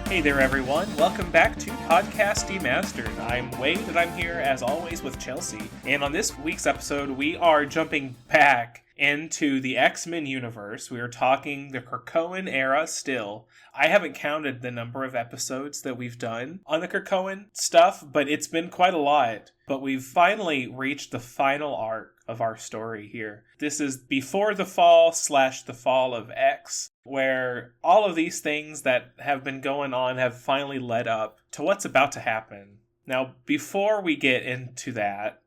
Hey there, everyone. Welcome back to Podcast Demastered. I'm Wade, and I'm here, as always, with Chelsea. And on this week's episode, we are jumping back into the X-Men universe. We are talking the Krakoan era still. I haven't counted the number of episodes that we've done on the Krakoan stuff, but it's been quite a lot. But we've finally reached the final arc of our story here. This is before the fall / the fall of X, where all of these things that have been going on have finally led up to what's about to happen. Now, before we get into that,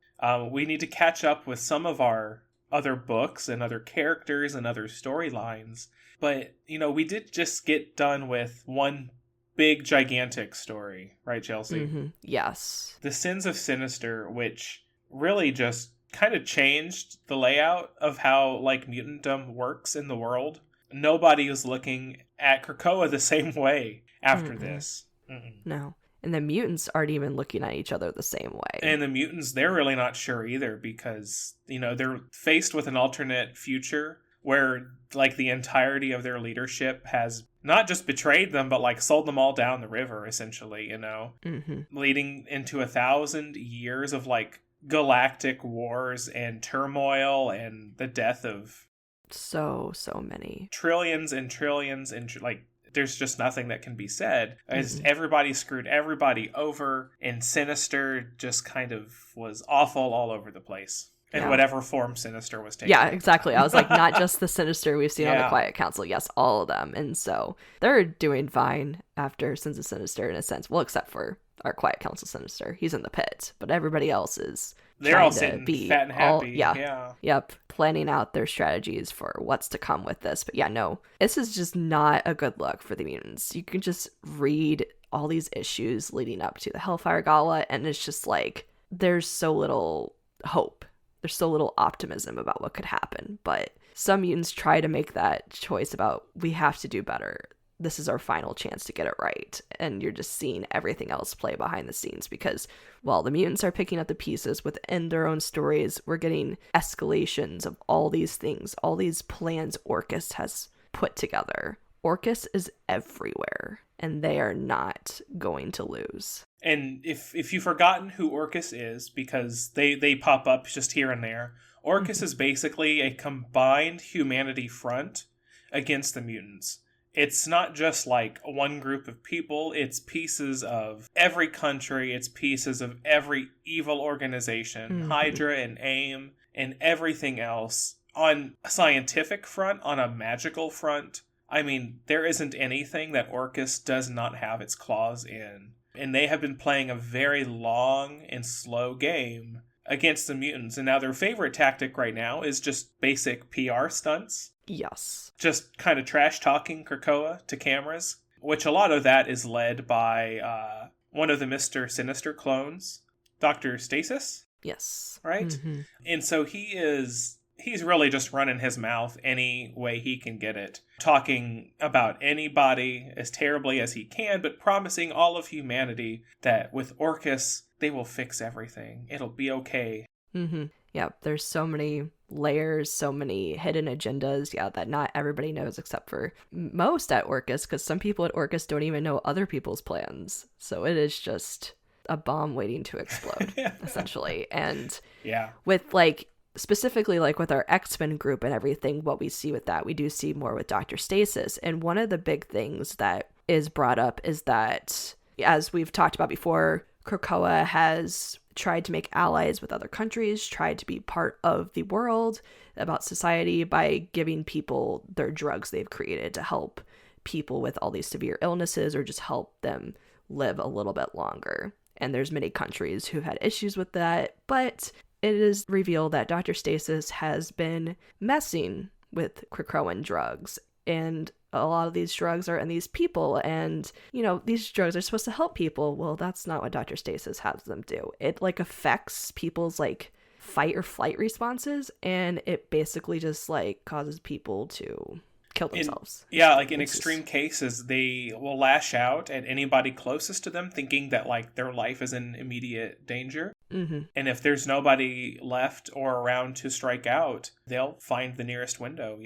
we need to catch up with some of our other books and other characters and other storylines. But, we did just get done with one big, gigantic story, right, Chelsea? Mm-hmm. Yes. The Sins of Sinister, which really just kind of changed the layout of how, mutantdom works in the world. Nobody is looking at Krakoa the same way after this. No. And the mutants aren't even looking at each other the same way. And the mutants, they're really not sure either because, they're faced with an alternate future where, the entirety of their leadership has not just betrayed them, but, sold them all down the river, essentially, leading into 1,000 years of, galactic wars and turmoil and the death of so many trillions and trillions and there's just nothing that can be said as everybody screwed everybody over, and Sinister just kind of was awful all over the place in whatever form Sinister was taking. Yeah, exactly. I was like, not just the Sinister we've seen on the Quiet Council. Yes, all of them. And so they're doing fine after Sins of Sinister in a sense. Well, except for our Quiet Council Sinister. He's in the pit, but everybody else is they're all sitting fat and happy. Yep. Planning out their strategies for what's to come with this. But no, this is just not a good look for the mutants. You can just read all these issues leading up to the Hellfire Gala, and it's just there's so little hope. There's so little optimism about what could happen. But some mutants try to make that choice about, we have to do better. This is our final chance to get it right. And you're just seeing everything else play behind the scenes because while the mutants are picking up the pieces within their own stories, we're getting escalations of all these things, all these plans Orcus has put together. Orcus is everywhere, and they are not going to lose. And if you've forgotten who Orcus is, because they pop up just here and there, Orcus is basically a combined humanity front against the mutants. It's not just one group of people, it's pieces of every country, it's pieces of every evil organization, Hydra and AIM, and everything else. On a scientific front, on a magical front, there isn't anything that Orcus does not have its claws in. And they have been playing a very long and slow game against the mutants. And now their favorite tactic right now is just basic PR stunts. Yes. Just kind of trash-talking Krakoa to cameras, which a lot of that is led by one of the Mr. Sinister clones, Dr. Stasis. Yes. Right? And so he's really just running his mouth any way he can get it, talking about anybody as terribly as he can, but promising all of humanity that with Orcus, they will fix everything. It'll be okay. Yeah, there's so many layers, so many hidden agendas, that not everybody knows except for most at Orcus, because some people at Orcus don't even know other people's plans. So it is just a bomb waiting to explode, essentially. And with specifically with our X-Men group and everything, what we see with that, we do see more with Dr. Stasis. And one of the big things that is brought up is that, as we've talked about before, Krakoa has tried to make allies with other countries, tried to be part of the world, about society, by giving people their drugs they've created to help people with all these severe illnesses or just help them live a little bit longer. And there's many countries who've had issues with that, but it is revealed that Dr. Stasis has been messing with Krakoan drugs, and a lot of these drugs are in these people, and, these drugs are supposed to help people. Well, that's not what Dr. Stasis has them do. It, affects people's, fight or flight responses, and it basically just, causes people to kill themselves. In extreme cases, they will lash out at anybody closest to them, thinking that, their life is in immediate danger. And if there's nobody left or around to strike out, they'll find the nearest window,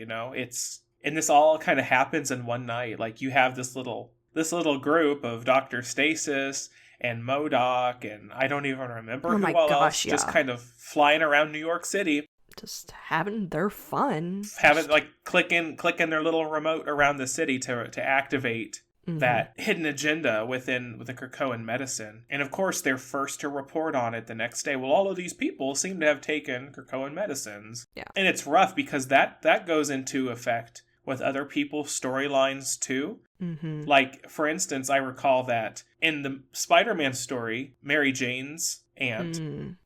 And this all kind of happens in one night. You have this little this little group of Dr. Stasis and MODOK, and I don't even remember Oh my who all else, gosh, just yeah. kind of flying around New York City. Just having their fun. Having, like, clicking their little remote around the city to activate that hidden agenda with the Krakoan medicine. And of course, they're first to report on it the next day. Well, all of these people seem to have taken Krakoan medicines. Yeah. And it's rough because that goes into effect with other people's storylines too. Like, for instance, I recall that in the Spider-Man story, Mary Jane's aunt,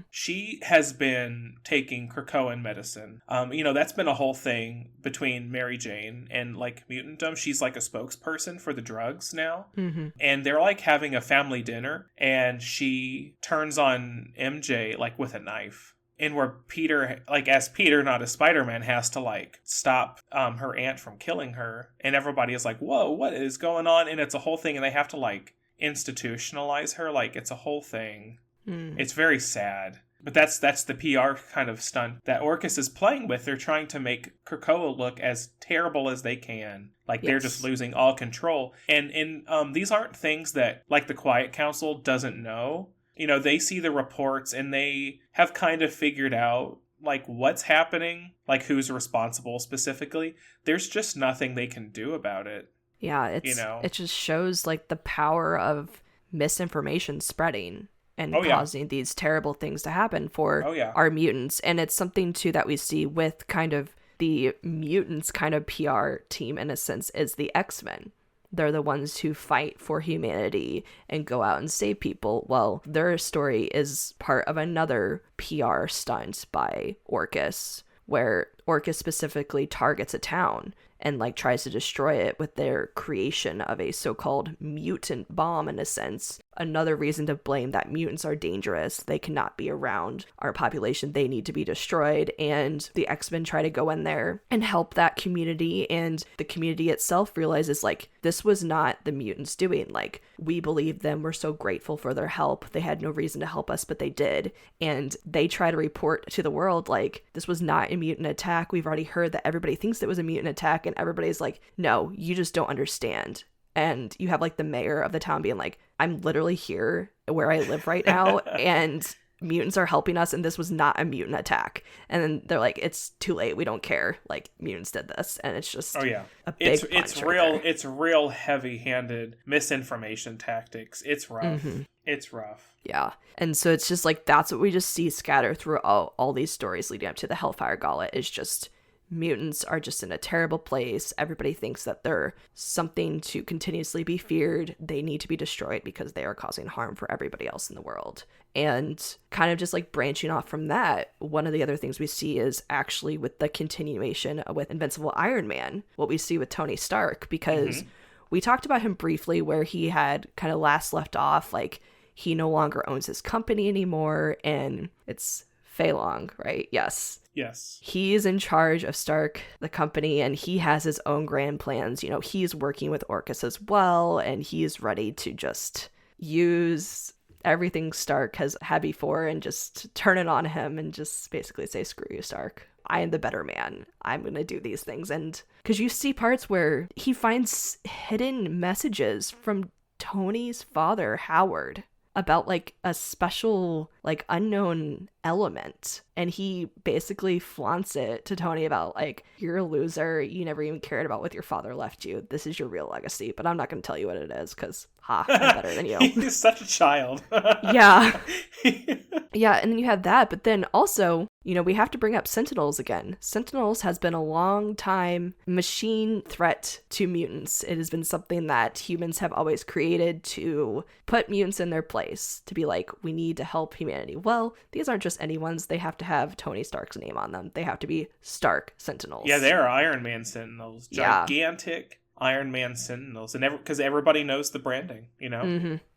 she has been taking Krakoan medicine. That's been a whole thing between Mary Jane and, like, mutantdom. She's like a spokesperson for the drugs now. And they're, like, having a family dinner, and she turns on MJ, like, with a knife. And where Peter, like, as Peter, not as Spider-Man, has to, like, stop her aunt from killing her. And everybody is like, whoa, what is going on? And it's a whole thing, and they have to, like, institutionalize her. Like, it's a whole thing. It's very sad. But that's the PR kind of stunt that Orcus is playing with. They're trying to make Krakoa look as terrible as they can. Like, they're just losing all control. And these aren't things that, like, the Quiet Council doesn't know. They see the reports and they have kind of figured out, like, what's happening, like, who's responsible specifically. There's just nothing they can do about it. Yeah, it just shows, like, the power of misinformation spreading and causing these terrible things to happen for our mutants. And it's something, too, that we see with kind of the mutants kind of PR team, in a sense, is the X-Men. They're the ones who fight for humanity and go out and save people. Well, their story is part of another PR stunt by Orcus, where Orcus specifically targets a town and, like, tries to destroy it with their creation of a so-called mutant bomb, in a sense. Another reason to blame that mutants are dangerous. They cannot be around our population. They need to be destroyed. And the X-Men try to go in there and help that community. And the community itself realizes, like, this was not the mutants doing. Like, we believe them. We're so grateful for their help. They had no reason to help us, but they did. And they try to report to the world, like, this was not a mutant attack. We've already heard that everybody thinks it was a mutant attack. And everybody's like, no, you just don't understand. And you have, like, the mayor of the town being like, I'm literally here where I live right now, and mutants are helping us, and this was not a mutant attack. And then they're like, it's too late. We don't care. Like, mutants did this. And it's just a big it's punch real. right there. It's real heavy-handed misinformation tactics. It's rough. It's rough. Yeah. And so it's just like, that's what we just see scatter through all these stories leading up to the Hellfire Gala, is just mutants are just in a terrible place. Everybody thinks that they're something to continuously be feared. They need to be destroyed because they are causing harm for everybody else in the world. And kind of just, like, branching off from that, one of the other things we see is actually with the continuation with Invincible Iron Man, what we see with Tony Stark, because we talked about him briefly where he had kind of last left off, like, he no longer owns his company anymore, and it's Fei Long, right? Yes. He is in charge of Stark, the company, and he has his own grand plans. He's working with Orcus as well, and he's ready to just use everything Stark has had before and just turn it on him and just basically say, screw you, Stark. I am the better man. I'm going to do these things. And because you see parts where he finds hidden messages from Tony's father, Howard, about, like, a special, like, unknown element, and he basically flaunts it to Tony about, like, you're a loser, you never even cared about what your father left you, this is your real legacy, but I'm not going to tell you what it is because I'm better than you. He's such a child. Yeah, and then you have that, but then also, we have to bring up Sentinels again. Sentinels has been a long time machine threat to mutants. It has been something that humans have always created to put mutants in their place, to be like, we need to help humanity. Well, these aren't just anyone's. They have to have Tony Stark's name on them. They have to be Stark Sentinels. Yeah, they're Iron Man Sentinels. Gigantic Iron Man Sentinels. And because everybody knows the branding,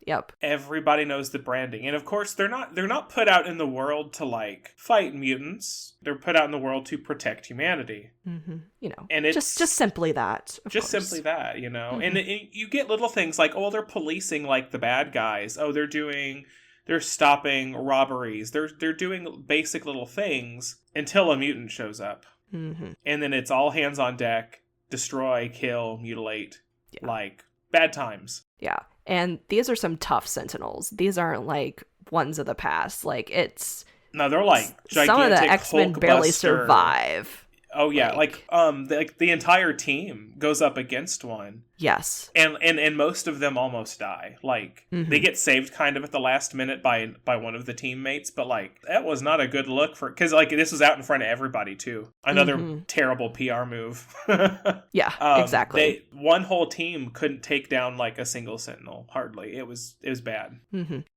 Yep. Everybody knows the branding. And of course, they're not put out in the world to, like, fight mutants. They're put out in the world to protect humanity. And it's just simply that. Simply that, And you get little things like, oh, they're policing, like, the bad guys. Oh, they're stopping robberies. They're doing basic little things until a mutant shows up. And then it's all hands on deck. Destroy, kill, mutilate. Like, bad times. Yeah. And these are some tough Sentinels. These aren't like ones of the past. Like, it's... No, they're like gigantic some of the X-Men barely Hulkbuster. Survive. Oh yeah, the entire team goes up against one. Yes. And most of them almost die. Like, they get saved kind of at the last minute by one of the teammates, but like, that was not a good look for, because like, this was out in front of everybody too. Another terrible PR move. Yeah, exactly. One whole team couldn't take down like a single Sentinel, hardly. It was bad.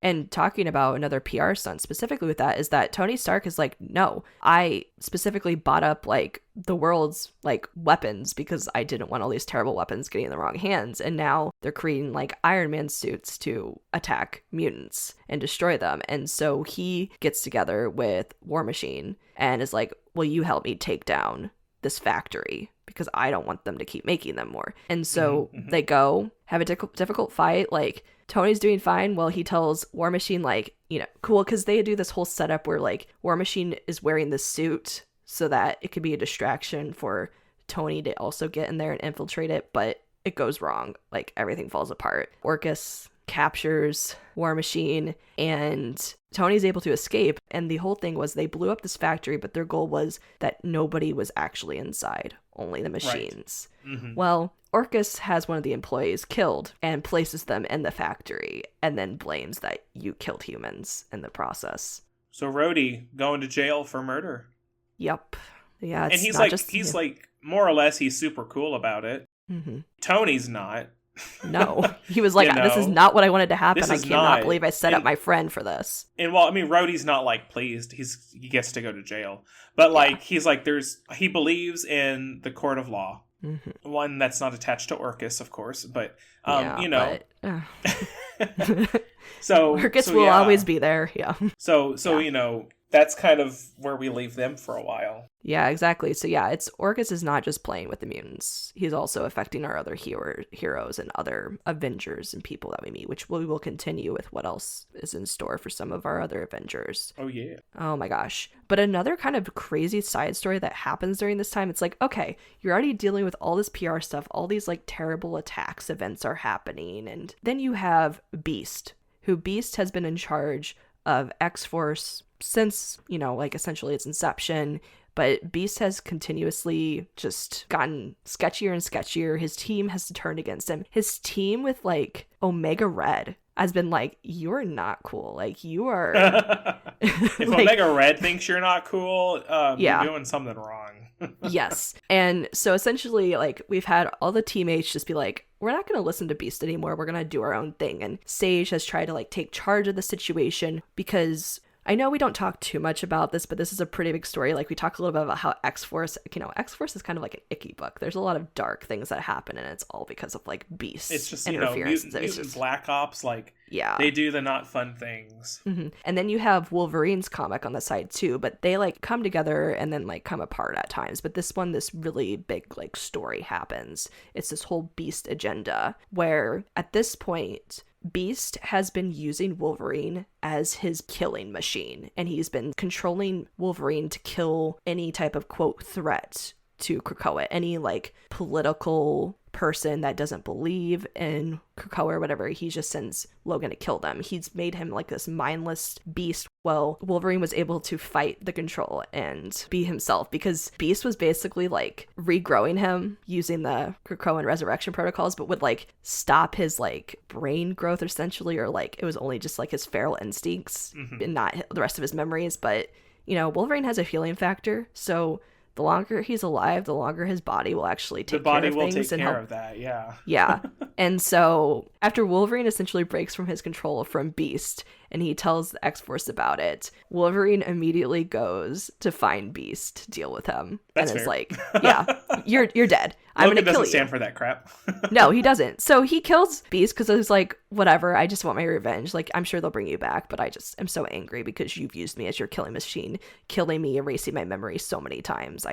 And talking about another PR stunt specifically with that is that Tony Stark is like, no, I specifically bought up like the world's like weapons because I didn't want all these terrible weapons getting in the wrong hands, and now they're creating like Iron Man suits to attack mutants and destroy them. And so he gets together with War Machine and is like, will you help me take down this factory because I don't want them to keep making them more. And so they go have a difficult fight. Like, Tony's doing fine while he tells War Machine, like, you know, cool, because they do this whole setup where like War Machine is wearing this suit so that it could be a distraction for Tony to also get in there and infiltrate it, but it goes wrong. Like, everything falls apart. Orcus captures War Machine, and Tony's able to escape, and the whole thing was they blew up this factory, but their goal was that nobody was actually inside, only the machines. Right. Well, Orcus has one of the employees killed and places them in the factory, and then blames that you killed humans in the process. So Rhodey going to jail for murder. Yep. Yeah, it's and he's not like, just, he's like, more or less, he's super cool about it. Tony's not. No, he was like, this is not what I wanted to happen. I cannot believe I set up my friend for this. And well, I mean, Rhodey's not like pleased. He gets to go to jail, but like he's like, he believes in the court of law, one that's not attached to Orcus, of course, but you know. So Orcus will always be there. Yeah. So you know, that's kind of where we leave them for a while. Yeah, exactly. So yeah, Orcus is not just playing with the mutants. He's also affecting our other heroes and other Avengers and people that we meet, which we will continue with what else is in store for some of our other Avengers. Oh yeah. Oh my gosh. But another kind of crazy side story that happens during this time, it's like, okay, you're already dealing with all this PR stuff, all these like terrible attacks events are happening, and then you have Beast has been in charge of X-Force since, you know, like essentially its inception, but Beast has continuously just gotten sketchier and sketchier. His team has turned against him. His team with like Omega Red has been like, you're not cool. Like, you are... If like, Omega Red thinks you're not cool, you're doing something wrong. Yes. And so essentially, like, we've had all the teammates just be like, we're not going to listen to Beast anymore. We're going to do our own thing. And Sage has tried to like take charge of the situation because... I know we don't talk too much about this, but this is a pretty big story. Like, we talk a little bit about how X-Force, you know, X-Force is kind of like an icky book. There's a lot of dark things that happen, and it's all because of, like, Beast's It's just, interference. You know, mutant Black Ops, like, they do the not fun things. And then you have Wolverine's comic on the side, too, but they, like, come together and then, like, come apart at times. But this one, this really big, like, story happens. It's this whole Beast agenda, where, at this point... Beast has been using Wolverine as his killing machine, and he's been controlling Wolverine to kill any type of, quote, threat to Krakoa, any, like, political person that doesn't believe in Krakoa or whatever. He just sends Logan to kill them. He's made him like this mindless beast. Well, Wolverine was able to fight the control and be himself because Beast was basically like regrowing him using the Krakoan resurrection protocols, but would like stop his like brain growth essentially, or like it was only just like his feral instincts and not the rest of his memories. But you know, Wolverine has a healing factor, so the longer he's alive, the longer his body will actually take care of things. The body will take care of that, yeah. Yeah. And so after Wolverine essentially breaks from his control from Beast and he tells the X-Force about it, Wolverine immediately goes to find Beast to deal with him. That's and fair. is like, yeah, you're dead. I'm going to kill you. Logan doesn't stand for that crap. No, he doesn't. So he kills Beast because he's like, whatever, I just want my revenge. Like, I'm sure they'll bring you back, but I just am so angry because you've used me as your killing machine, killing me, erasing my memory so many times.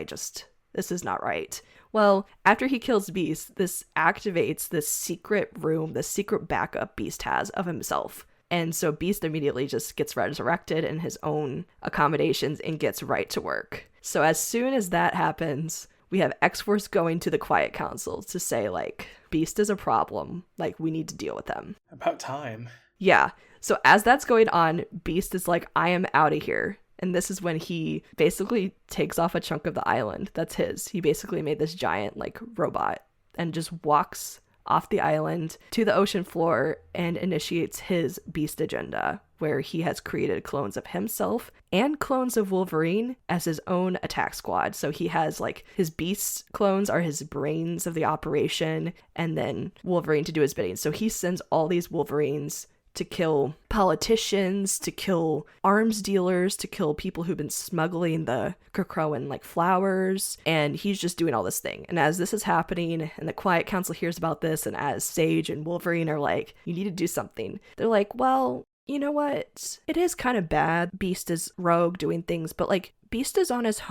This is not right. Well, after he kills Beast, this activates this secret room, this secret backup Beast has of himself. And so Beast immediately just gets resurrected in his own accommodations and gets right to work. So as soon as that happens, we have X-Force going to the Quiet Council to say, like, Beast is a problem. Like, we need to deal with them. About time. Yeah. So as that's going on, Beast is like, I am out of here. And this is when he basically takes off a chunk of the island that's his. He basically made this giant, like, robot and just walks off the island to the ocean floor and initiates his Beast agenda, where he has created clones of himself and clones of Wolverine as his own attack squad. So he has, like, his Beast clones are his brains of the operation, and then Wolverine to do his bidding. So he sends all these Wolverines to kill politicians, to kill arms dealers, to kill people who've been smuggling the Krakoan, like, flowers, and he's just doing all this thing. And as this is happening, and the Quiet Council hears about this, and as Sage and Wolverine are like, you need to do something, they're like, well, you know what? It is kind of bad. Beast is rogue doing things, but, like, Beast is on his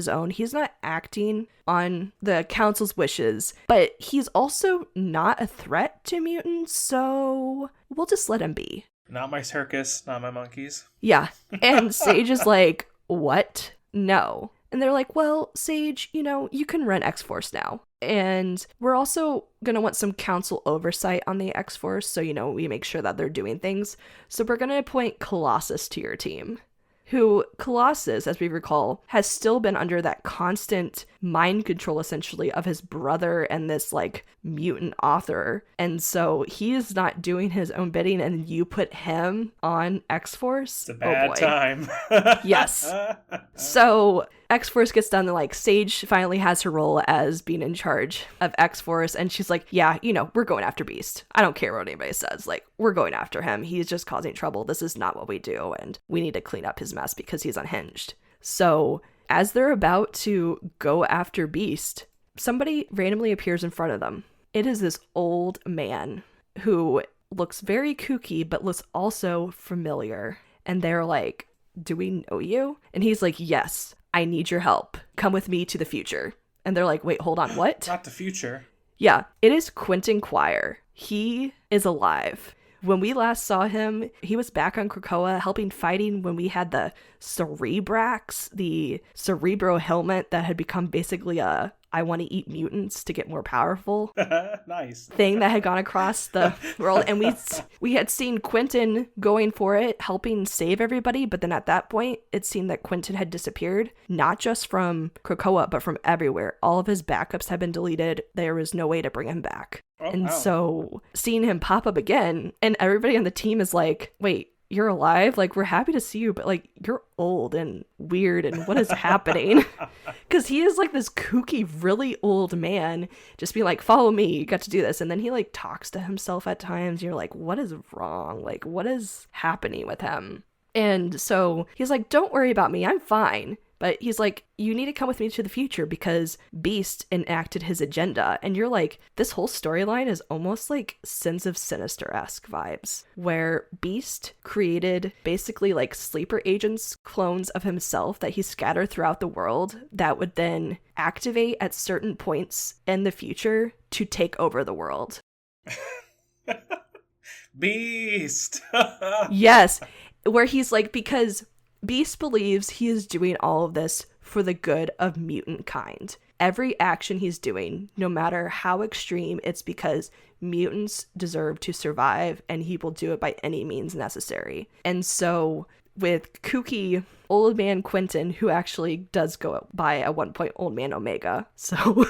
own. He's not acting on the council's wishes, but he's also not a threat to mutants, so we'll just let him be. Not my circus, not my monkeys. Yeah. And Sage is like, what? No. And they're like, well, Sage, you can run X-Force now. And we're also going to want some council oversight on the X-Force, so, we make sure that they're doing things. So we're going to appoint Colossus to your team. Who, Colossus, as we recall, has still been under that constant mind control, essentially, of his brother and this, like, mutant author. And so he is not doing his own bidding, and you put him on X-Force? It's a bad time. Yes. So X-Force gets done, and, like, Sage finally has her role as being in charge of X-Force, and she's like, yeah, we're going after Beast. I don't care what anybody says. Like, we're going after him. He's just causing trouble. This is not what we do, and we need to clean up his mess because he's unhinged. So as they're about to go after Beast, somebody randomly appears in front of them. It is this old man who looks very kooky, but looks also familiar. And they're like, do we know you? And he's like, yes, I need your help. Come with me to the future. And they're like, wait, hold on, what? Not the future. Yeah, it is Quentin Quire. He is alive. When we last saw him, he was back on Krakoa fighting when we had the Cerebrax, the Cerebro helmet that had become basically a I want to eat mutants to get more powerful nice thing that had gone across the world. And we had seen Quentin going for it, helping save everybody. But then at that point, it seemed that Quentin had disappeared, not just from Krakoa, but from everywhere. All of his backups had been deleted. There was no way to bring him back. Oh, and wow. So seeing him pop up again, and everybody on the team is like, wait, you're alive? Like, we're happy to see you, but, like, you're old and weird, and what is happening? Because he is, like, this kooky, really old man, just being like, follow me, you got to do this. And then he, like, talks to himself at times. You're like, what is wrong? Like, what is happening with him? And so he's like, don't worry about me, I'm fine. But he's like, you need to come with me to the future because Beast enacted his agenda. And you're like, this whole storyline is almost like Sins of Sinister-esque vibes, where Beast created basically like sleeper agents, clones of himself that he scattered throughout the world that would then activate at certain points in the future to take over the world. Beast! Yes, where he's like, because Beast believes he is doing all of this for the good of mutant kind. Every action he's doing, no matter how extreme, it's because mutants deserve to survive, and he will do it by any means necessary. And so with kooky old man Quentin, who actually does go by at one point Old Man Omega, so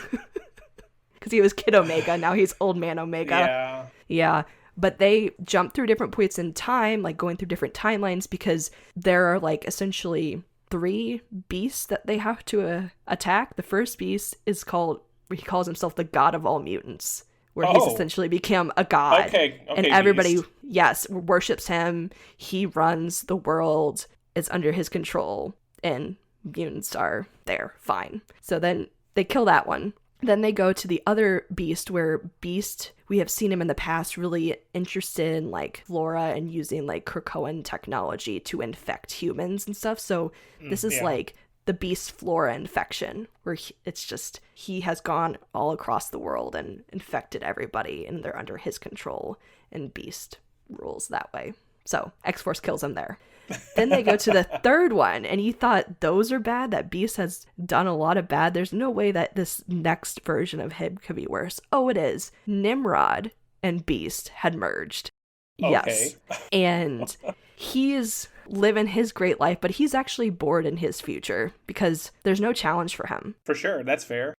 because he was Kid Omega, now he's Old Man Omega. Yeah. But they jump through different points in time, like going through different timelines, because there are like essentially 3 beasts that they have to attack. The first beast is he calls himself the god of all mutants, where he's essentially become a god. Okay, and everybody, Beast. Yes, worships him. He runs the world. It's under his control, and mutants are there. Fine. So then they kill that one. Then they go to the other beast, where Beast, we have seen him in the past really interested in like flora and using like Krakoan technology to infect humans and stuff. So this is like the Beast flora infection, where he has gone all across the world and infected everybody, and they're under his control, and Beast rules that way. So X-Force kills him there. Then they go to the third one, and you thought those are bad, that Beast has done a lot of bad. There's no way that this next version of him could be worse. Oh, it is. Nimrod and Beast had merged. Okay. Yes. And he's living his great life, but he's actually bored in his future because there's no challenge for him. For sure, that's fair.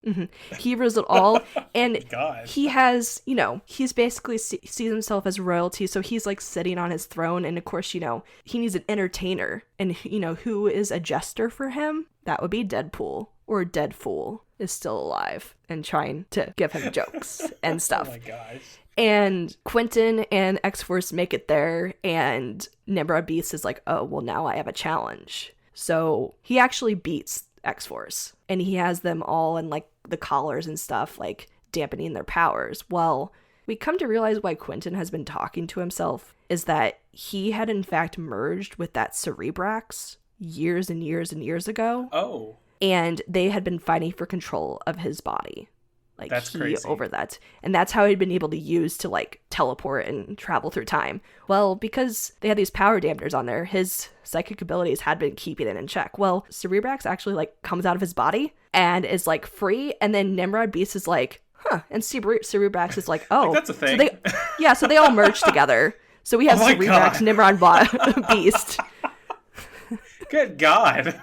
He rules it all, and God. he has, he's basically sees himself as royalty, so he's like sitting on his throne, and of course, he needs an entertainer, and who is a jester for him? That would be Deadpool, or Deadfool is still alive and trying to give him jokes and stuff. Oh my gosh. And Quentin and X-Force make it there, and Nimrod Beast is like, oh, well, now I have a challenge. So he actually beats X-Force, and he has them all in, like, the collars and stuff, like, dampening their powers. Well, we come to realize why Quentin has been talking to himself is that he had, in fact, merged with that Cerebrax years and years and years ago. Oh. And they had been fighting for control of his body. Like, that's crazy. Over that. And that's how he'd been able to use to, like, teleport and travel through time. Well, because they had these power dampeners on there, his psychic abilities had been keeping it in check. Well, Cerebrax actually, like, comes out of his body and is, like, free. And then Nimrod Beast is like, huh. And Cerebrax is like, oh. Like, that's a thing. So they all merge together. So we have Cerebrax, Nimrod Beast. Good God.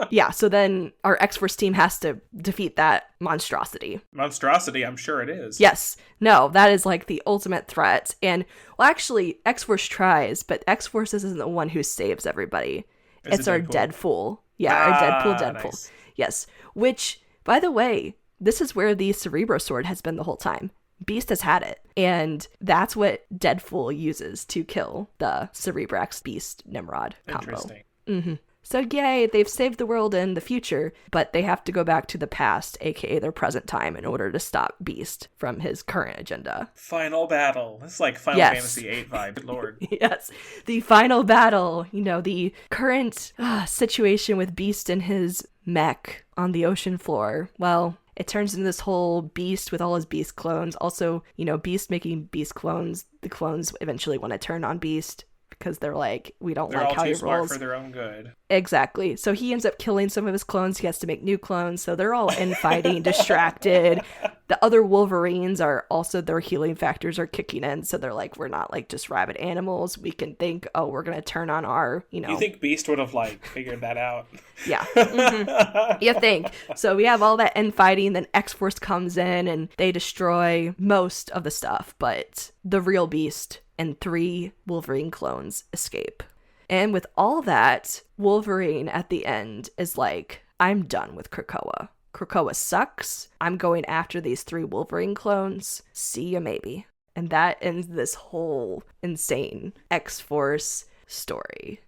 Yeah, so then our X-Force team has to defeat that monstrosity. Monstrosity, I'm sure it is. Yes. No, that is like the ultimate threat. And, well, actually, X-Force tries, but X-Force isn't the one who saves everybody. It's our Deadpool. Yeah, our Deadpool. Nice. Yes. Which, by the way, this is where the Cerebro Sword has been the whole time. Beast has had it. And that's what Deadpool uses to kill the Cerebrax Beast Nimrod combo. Interesting. Mm-hmm. So yay, they've saved the world in the future, but they have to go back to the past, aka their present time, in order to stop Beast from his current agenda. Final battle. This is like Final Fantasy VIII vibe. Good Lord. Yes, the final battle. The current situation with Beast and his mech on the ocean floor. Well, it turns into this whole Beast with all his Beast clones. Also, Beast making Beast clones. The clones eventually want to turn on Beast, because they're like, we don't like how he rolls. They're all too smart for their own good. Exactly. So he ends up killing some of his clones. He has to make new clones. So they're all infighting, distracted. The other Wolverines are also, their healing factors are kicking in. So they're like, we're not like just rabid animals. We can think, oh, we're going to turn on our, You think Beast would have like figured that out? Yeah. Mm-hmm. You think. So we have all that infighting. Then X-Force comes in and they destroy most of the stuff. But the real Beast and 3 Wolverine clones escape. And with all that, Wolverine at the end is like, I'm done with Krakoa. Krakoa sucks. I'm going after these 3 Wolverine clones. See ya maybe. And that ends this whole insane X-Force story.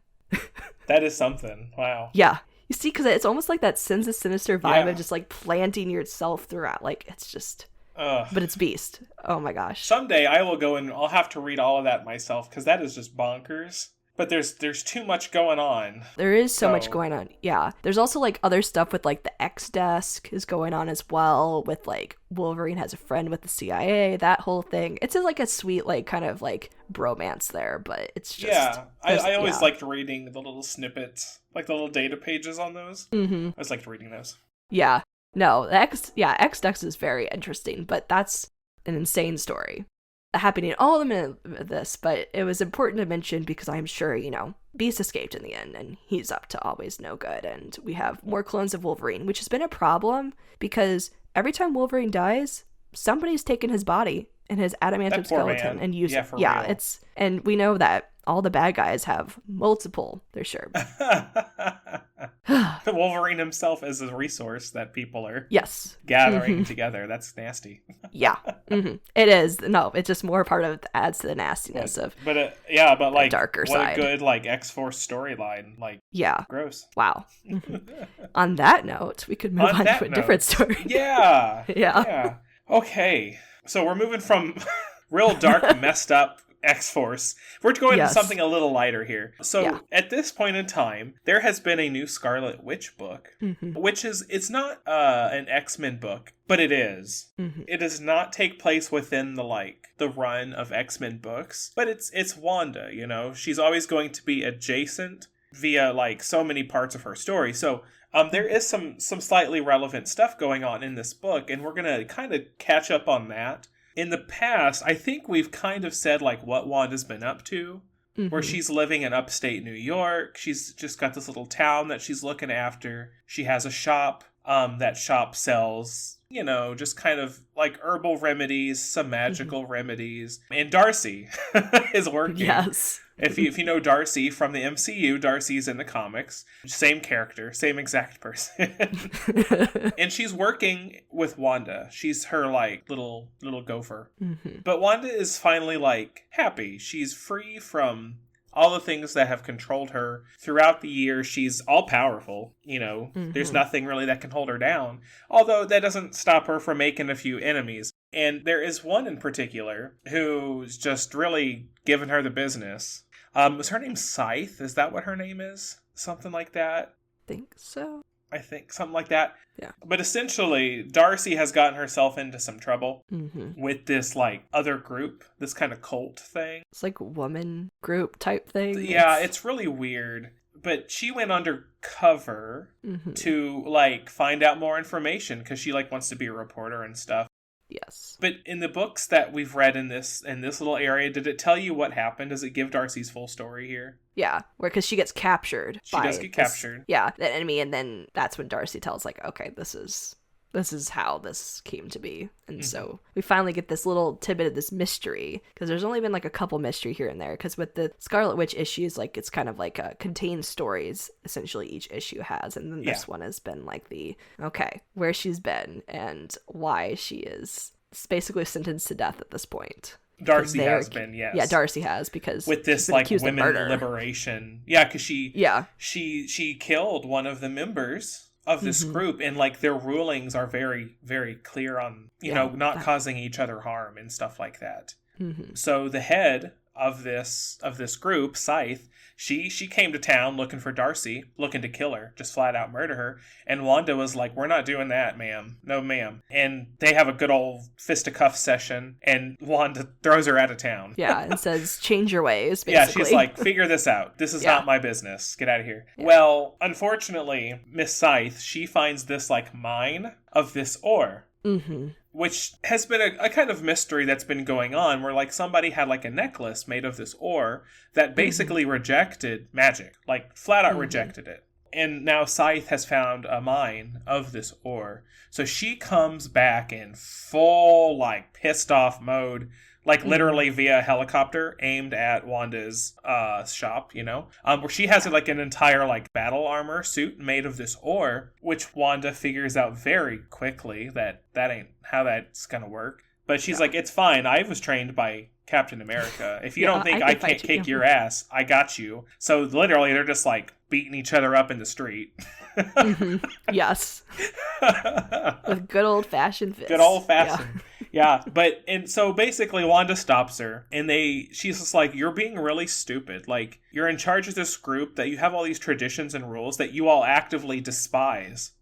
That is something. Wow. Yeah. You see, because it's almost like that Sins of Sinister vibe of just like planting yourself throughout. Like, it's just... But it's Beast. Oh my gosh. Someday I will go and I'll have to read all of that myself, because that is just bonkers. But there's too much going on. There is so much going on. Yeah. There's also like other stuff with like the X-Desk is going on as well, with like Wolverine has a friend with the CIA, that whole thing. It's like a sweet like kind of like bromance there, but it's just... Yeah. I always liked reading the little snippets, like the little data pages on those. Mm-hmm. I always liked reading those. Yeah. No, X-Dex is very interesting, but that's an insane story happening all in this, but it was important to mention because I'm sure, Beast escaped in the end, and he's up to always no good, and we have more clones of Wolverine, which has been a problem because every time Wolverine dies, somebody's taken his body and his adamantium skeleton and used it. Yeah, real. And we know that all the bad guys have multiple, they're sure. The Wolverine himself is a resource that people are gathering together. That's nasty. Yeah, it is. No, it's just more part of adds to the nastiness of. But like darker what side. A good like X-Force storyline. Like gross. Wow. On that note, we could move on to a different story. Yeah. Okay, so we're moving from real dark, messed up X-Force. We're going to Yes. something a little lighter here. So Yeah. at this point in time, there has been a new Scarlet Witch book, which it's not an X-Men book, but it is. It does not take place within the run of X-Men books, but it's Wanda, you know? She's always going to be adjacent via like so many parts of her story. So there is some slightly relevant stuff going on in this book, and we're going to kind of catch up on that. In the past, I think we've kind of said like what Wanda's been up to, where she's living in upstate New York. She's just got this little town that she's looking after. She has a shop. That shop sells, you know, just kind of like herbal remedies, some magical remedies. And Darcy is working. Yes. If you know Darcy from the MCU, Darcy's in the comics. Same character, same exact person. And she's working with Wanda. She's her like little gopher. But Wanda is finally like happy. She's free from all the things that have controlled her throughout the years. She's all powerful, you know. There's nothing really that can hold her down. Although that doesn't stop her from making a few enemies. And there is one in particular who's just really given her the business. Was her name Scythe? Is that what her name is? Something like that? Think so. I think something like that. Yeah. But essentially, Darcy has gotten herself into some trouble with this like other group, this kind of cult thing. It's like woman group type thing. Yeah, it's really weird. But she went undercover to like find out more information because she like wants to be a reporter and stuff. Yes. But in the books that we've read in this little area, did it tell you what happened? Does it give Darcy's full story here? Yeah, because she gets captured. She does get captured. Yeah, the enemy, and then that's when Darcy tells like, okay, this is how this came to be. And so we finally get this little tidbit of this mystery, because there's only been like a couple mystery here and there, because with the Scarlet Witch issues, like it's kind of like contained stories essentially each issue has, and then this one has been like where she's been and why she is basically sentenced to death at this point. Darcy has been, yes. Yeah, Darcy has, because with this like women liberation. Yeah, because she killed one of the members of this group, and like their rulings are very, very clear on, you know, not causing each other harm and stuff like that. So the head of this group, Scythe, she came to town looking for Darcy, looking to kill her, just flat out murder her. And Wanda was like, "We're not doing that, ma'am. No, ma'am." And they have a good old fisticuff session, and Wanda throws her out of town. Yeah, and says, "Change your ways," basically. Yeah, she's like, "Figure this out. This is not my business. Get out of here." Yeah. Well, unfortunately, Miss Scythe, she finds this like mine of this ore. Which has been a kind of mystery that's been going on, where like somebody had like a necklace made of this ore that basically rejected magic, like flat out rejected it. And now Scythe has found a mine of this ore. So she comes back in full like pissed off mode, like literally via helicopter aimed at Wanda's shop, you know, where she has like an entire like battle armor suit made of this ore, which Wanda figures out very quickly that ain't how that's gonna work. But she's like, "It's fine. I was trained by Captain America. If you don't think I can't kick your ass, I got you." So literally they're just like beating each other up in the street. Yes. With good old fashioned fists. Good old fashioned. Yeah, and so basically Wanda stops her, and she's just like, "You're being really stupid. Like, you're in charge of this group that you have all these traditions and rules that you all actively despise.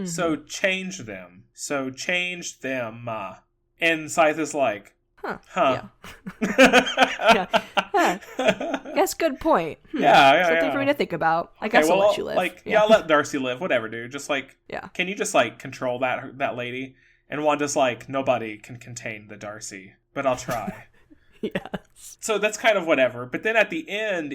So change them. And Scythe is like, Huh. Yeah. Guess good point. Something for me to think about. I guess I'll let you live. Like, I'll let Darcy live. Whatever, dude. Just like, can you just like control that lady? And Wanda's like, "Nobody can contain the Darcy, but I'll try." Yes. So that's kind of whatever. But then at the end,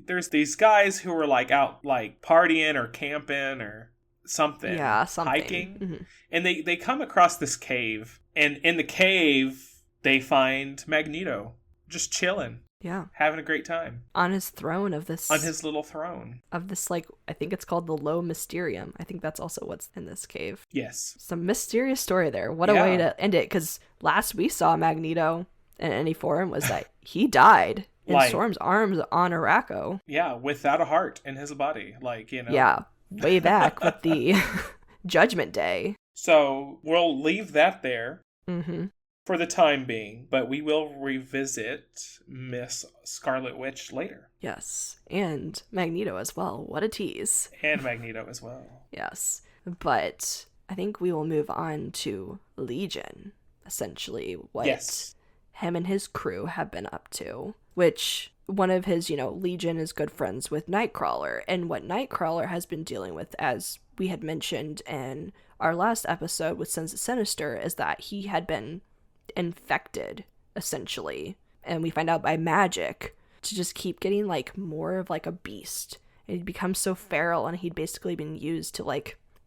there's these guys who are like out like partying or camping or something. Yeah, something. Hiking. And they come across this cave. And in the cave, they find Magneto just chilling. Yeah. Having a great time. On his throne of this... On his little throne. Of this, like, I think it's called the Low Mysterium. I think that's also what's in this cave. Yes. Some mysterious story there. What a way to end it, because last we saw Magneto in any form was that he died in Storm's arms on Arakko. Yeah, without a heart in his body. Like, you know. Yeah, way back with the Judgment Day. So we'll leave that there. for the time being, but we will revisit Miss Scarlet Witch later. Yes, and Magneto as well. What a tease. And Magneto as well. Yes, but I think we will move on to Legion, essentially what him and his crew have been up to, which one of his, Legion is good friends with Nightcrawler, and what Nightcrawler has been dealing with, as we had mentioned in our last episode with Sons of Sinister, is that he had been infected, essentially, and we find out by magic, to just keep getting, more of, a beast. And he'd become so feral, and he'd basically been used to,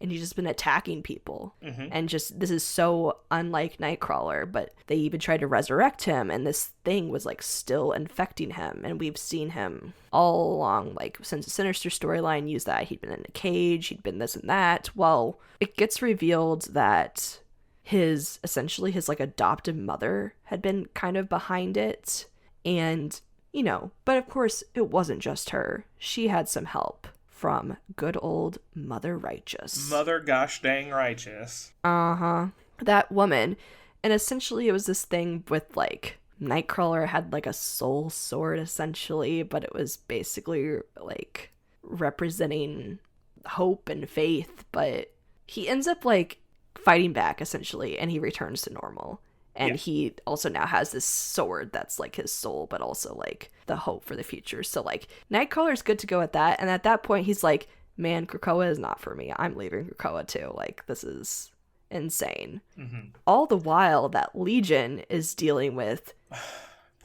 and he's just been attacking people. Mm-hmm. And just, this is so unlike Nightcrawler, but they even tried to resurrect him, and this thing was, still infecting him. And we've seen him all along, since the Sinister storyline, use that. He'd been in a cage, he'd been this and that. Well, it gets revealed that his adoptive mother had been kind of behind it. And, but of course, it wasn't just her. She had some help from good old Mother Righteous. Mother gosh dang righteous. Uh-huh. That woman. And essentially it was this thing with, Nightcrawler had, a soul sword, essentially, but it was basically, representing hope and faith, but he ends up, fighting back, essentially, and he returns to normal. And he also now has this sword that's, his soul, but also, the hope for the future. So, Nightcrawler's good to go at that. And at that point, he's like, man, Krakoa is not for me. I'm leaving Krakoa, too. This is insane. Mm-hmm. All the while that Legion is dealing with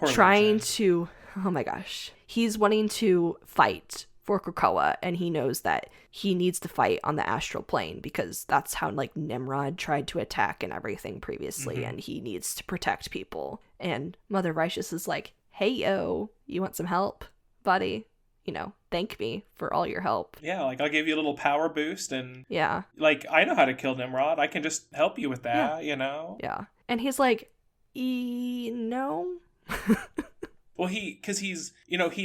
trying Legion. to... Oh, my gosh. He's wanting to fight for Krakoa, and he knows that he needs to fight on the astral plane because that's how Nimrod tried to attack and everything previously, mm-hmm. and he needs to protect people. And Mother Righteous is like, hey yo, you want some help, buddy? Thank me for all your help. Yeah, I'll give you a little power boost, and yeah, I know how to kill Nimrod. I can just help you with that. Yeah. And he's like, no. Well, because he's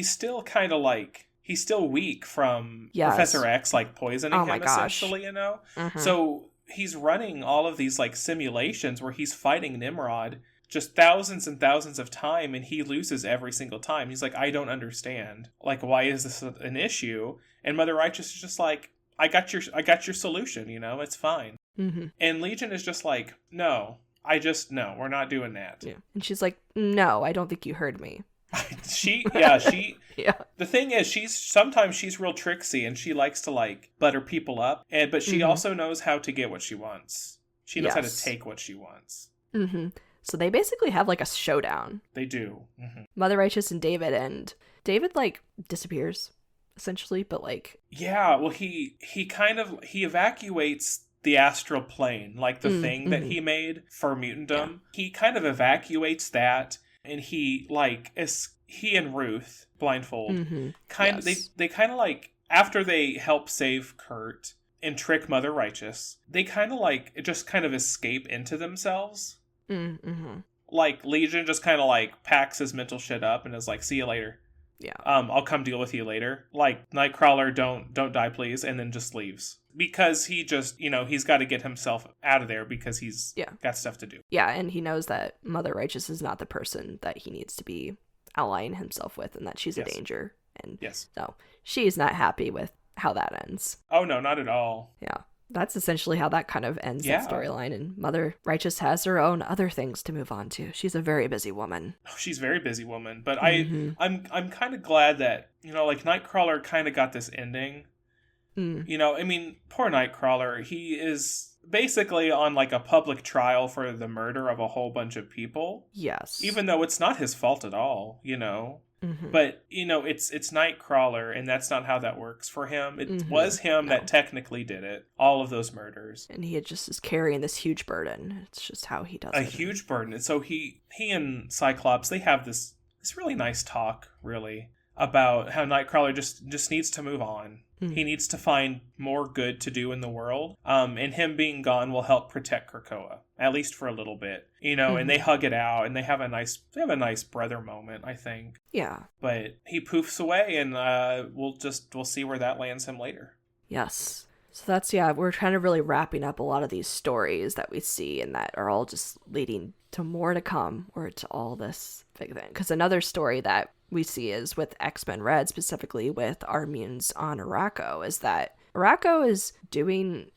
still kind of he's still weak from Professor X, poisoning him, essentially, Mm-hmm. So he's running all of these, simulations where he's fighting Nimrod just thousands and thousands of time, and he loses every single time. He's like, I don't understand. Why is this an issue? And Mother Righteous is just like, I got your solution, it's fine. Mm-hmm. And Legion is just like, no, no, we're not doing that. Yeah. And she's like, no, I don't think you heard me. Yeah. The thing is, sometimes she's real tricksy, and she likes to butter people up, but she mm-hmm. also knows how to get what she wants. She knows how to take what she wants. Mm-hmm. So they basically have a showdown. They do. Mm-hmm. Mother Righteous and David disappears, essentially, but yeah. Well, he evacuates the astral plane, the thing that he made for mutantdom. Yeah. He kind of evacuates that. And he and Ruth, blindfold, mm-hmm. they kind of after they help save Kurt and trick Mother Righteous, they kind of escape into themselves. Mm-hmm. Legion just kind of packs his mental shit up and is like, see you later. Yeah. I'll come deal with you later. Nightcrawler, don't die, please, and then just leaves. Because he just, he's got to get himself out of there because he's got stuff to do. Yeah, and he knows that Mother Righteous is not the person that he needs to be allying himself with, and that she's a danger. And so she's not happy with how that ends. Oh, no, not at all. Yeah. That's essentially how that kind of ends that storyline. And Mother Righteous has her own other things to move on to. She's a very busy woman. Oh, she's a very busy woman. But mm-hmm. I'm kind of glad that, Nightcrawler kind of got this ending. Mm. Poor Nightcrawler, he is basically on a public trial for the murder of a whole bunch of people. Yes. Even though it's not his fault at all, Mm-hmm. But, it's Nightcrawler, and that's not how that works for him. It mm-hmm. was him that technically did it, all of those murders. And he just is carrying this huge burden. It's just how he does it. A huge burden. And so he and Cyclops, they have this really nice talk, really, about how Nightcrawler just needs to move on. Mm-hmm. He needs to find more good to do in the world. And him being gone will help protect Krakoa, at least for a little bit. Mm-hmm. And they hug it out, and they have a nice brother moment, I think. Yeah. But he poofs away, and we'll see where that lands him later. Yes. So that's, we're kind of really wrapping up a lot of these stories that we see and that are all just leading to more to come, or to all this big thing. Because another story that we see is with X-Men Red, specifically with our mutants on Arakko, is that Arakko is doing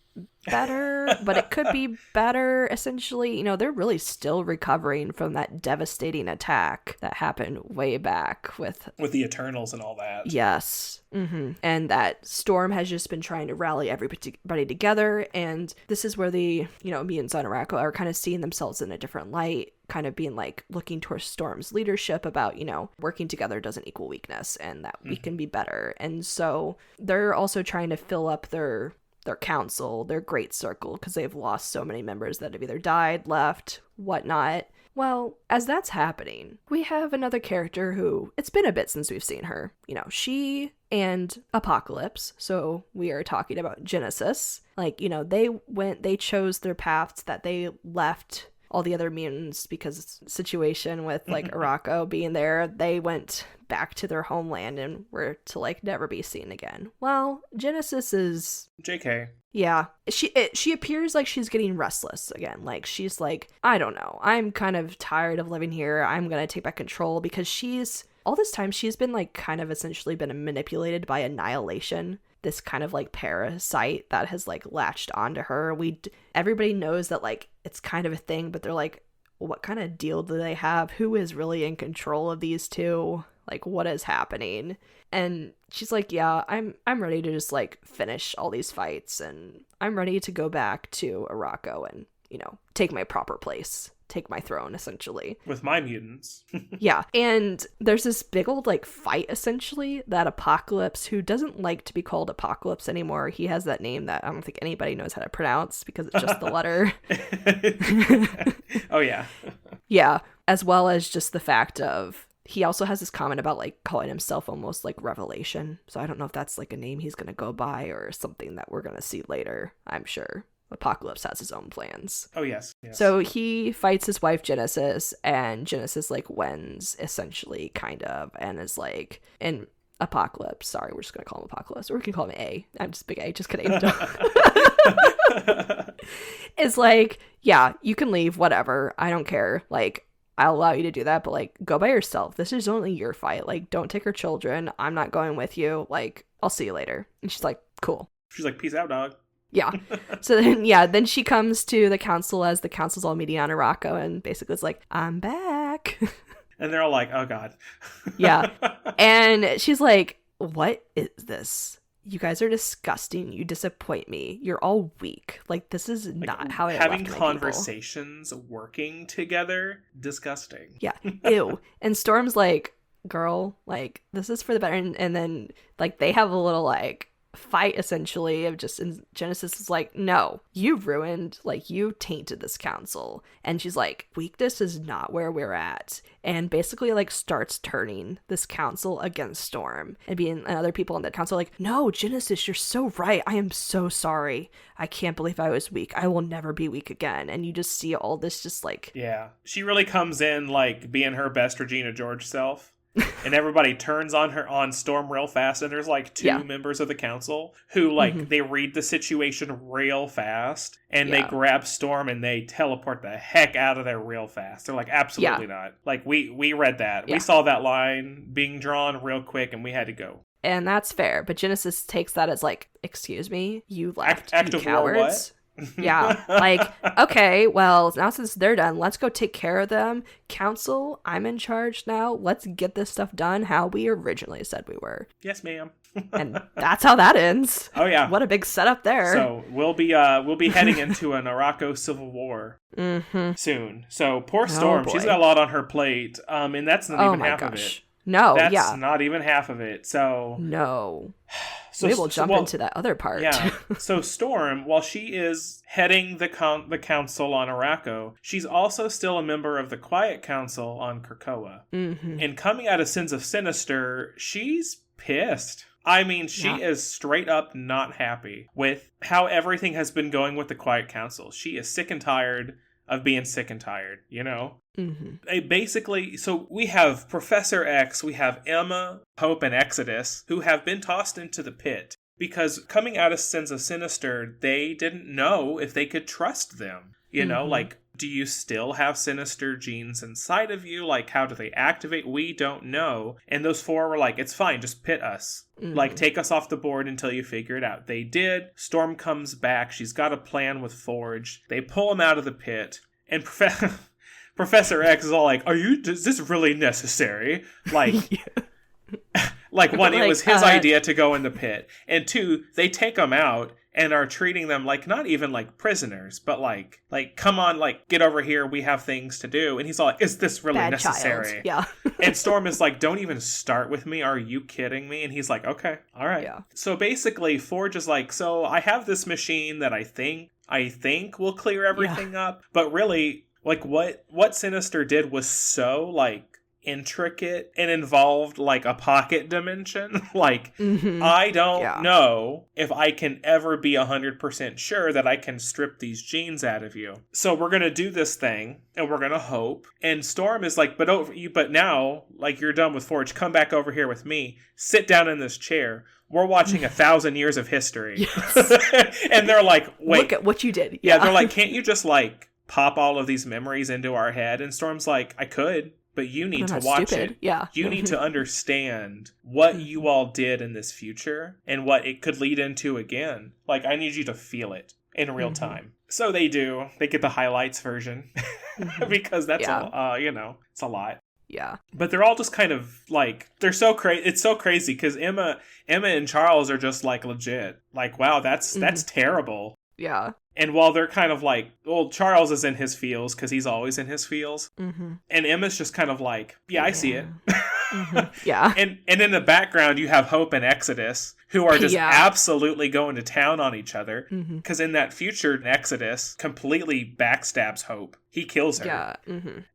better, but it could be better, essentially. They're really still recovering from that devastating attack that happened way back with the Eternals and all that. Yes. And that Storm has just been trying to rally everybody together, and this is where the mutants on Arakko are kind of seeing themselves in a different light, kind of being like looking towards Storm's leadership about working together doesn't equal weakness, and that we can be better. And so they're also trying to fill up their council, their great circle, because they've lost so many members that have either died, left, whatnot. Well, as that's happening, we have another character who, it's been a bit since we've seen her. She and Apocalypse, so we are talking about Genesis. They chose their paths, that they left all the other mutants because situation with Arakko being there, they went back to their homeland and were to never be seen again. Well, Genesis is JK. Yeah, she appears like she's getting restless again. She's like, I don't know, I'm kind of tired of living here. I'm gonna take back control, because all this time she's been kind of essentially been manipulated by Annihilation, this kind of parasite that has latched onto her. Everybody knows that it's kind of a thing, but they're like, what kind of deal do they have? Who is really in control of these two? What is happening? And she's like, yeah, I'm ready to just finish all these fights, and I'm ready to go back to Arakko and take my proper place, take my throne, essentially, with my mutants. Yeah. And there's this big old fight, essentially, that Apocalypse, who doesn't like to be called Apocalypse anymore, he has that name that I don't think anybody knows how to pronounce because it's just the letter. Oh yeah. Yeah, as well as just the fact of he also has this comment about calling himself almost Revelation. So I don't know if that's a name he's going to go by or something that we're going to see later. I'm sure Apocalypse has his own plans. Oh, yes. So he fights his wife Genesis, and Genesis wins, essentially, kind of, and is and Apocalypse, sorry, we're just going to call him Apocalypse, or we can call him A. I'm just big A, just kidding. It's yeah, you can leave, whatever, I don't care. I'll allow you to do that, but go by yourself. This is only your fight. Don't take her children. I'm not going with you. I'll see you later. And she's like, cool. She's like, peace out, dog. Yeah. So then she comes to the council as the council's all meeting on Arakko, and basically it's like, I'm back. And they're all like, oh god. Yeah. And she's like, what is this? You guys are disgusting. You disappoint me. You're all weak. This is not how I having left my conversations, working together, disgusting. Yeah. Ew. And Storm's like, girl, this is for the better. And then they have a little fight, essentially, of just, and Genesis is like, no, you ruined, you tainted this council. And she's like, weakness is not where we're at, and basically starts turning this council against Storm, and other people on that council no, Genesis, you're so right, I am so sorry, I can't believe I was weak, I will never be weak again. And you just see all this just yeah, she really comes in being her best Regina George self. And everybody turns on Storm real fast, and there's two members of the council who they read the situation real fast, and they grab Storm and they teleport the heck out of there real fast. They're like, absolutely not. We read that. We saw that line being drawn real quick, and we had to go. And that's fair, but Genesis takes that as excuse me, you left, act you of cowards. War, what? Yeah, okay, well, now since they're done, let's go take care of them. Council, I'm in charge now. Let's get this stuff done how we originally said we were. Yes, ma'am. And that's how that ends. Oh yeah, what a big setup there. So we'll be heading into an Arakko civil war soon. So poor Storm, she's got a lot on her plate, and that's not even half of it. No, that's not even half of it. So no. So we will jump into that other part. Yeah. So Storm, while she is heading the council on Arakko, she's also still a member of the Quiet Council on Krakoa. And coming out of Sins of Sinister, she's pissed. I mean, she is straight up not happy with how everything has been going with the Quiet Council. She is sick and tired of being sick and tired, Basically, so we have Professor X, we have Emma, Hope, and Exodus, who have been tossed into the pit because coming out of Sins of Sinister, they didn't know if they could trust them. You know, like, do you still have Sinister genes inside of you? Like, how do they activate? We don't know. And those 4 were like, it's fine, just pit us. Like, take us off the board until you figure it out. They did. Storm comes back. She's got a plan with Forge. They pull him out of the pit. And Professor X is all like, is this really necessary? Like... Like, one, it was his idea to go in the pit. And 2, they take them out and are treating them like, not even like prisoners, but like, come on, like, get over here. We have things to do. And he's all like, is this really Bad necessary? Child. Yeah. And Storm is like, don't even start with me. Are you kidding me? And he's like, okay, all right. Yeah. So basically, Forge is like, so I have this machine that I think will clear everything up. But really, like, what Sinister did was so, like, intricate and involved like a pocket dimension. Like, I don't know if I can ever be 100% sure that I can strip these genes out of you. So we're going to do this thing and we're going to hope. And Storm is like, but now, like, you're done with Forge. Come back over here with me. Sit down in this chair. We're watching 1,000 years of history. And they're like, wait. Look at what you did. Yeah, they're like, can't you just like pop all of these memories into our head? And Storm's like, I could. But you need to watch it. Yeah. You need to understand what you all did in this future and what it could lead into again. Like, I need you to feel it in real time. So they do. They get the highlights version because that's it's a lot. Yeah. But they're all just kind of like, they're so crazy. It's so crazy because Emma and Charles are just like legit. Like, wow, that's terrible. Yeah. And while they're kind of like, well, Charles is in his feels because he's always in his feels. And Emma's just kind of like, yeah, I see it. Yeah. And in the background, you have Hope and Exodus, who are just absolutely going to town on each other. Because in that future, Exodus completely backstabs Hope. He kills her. Yeah.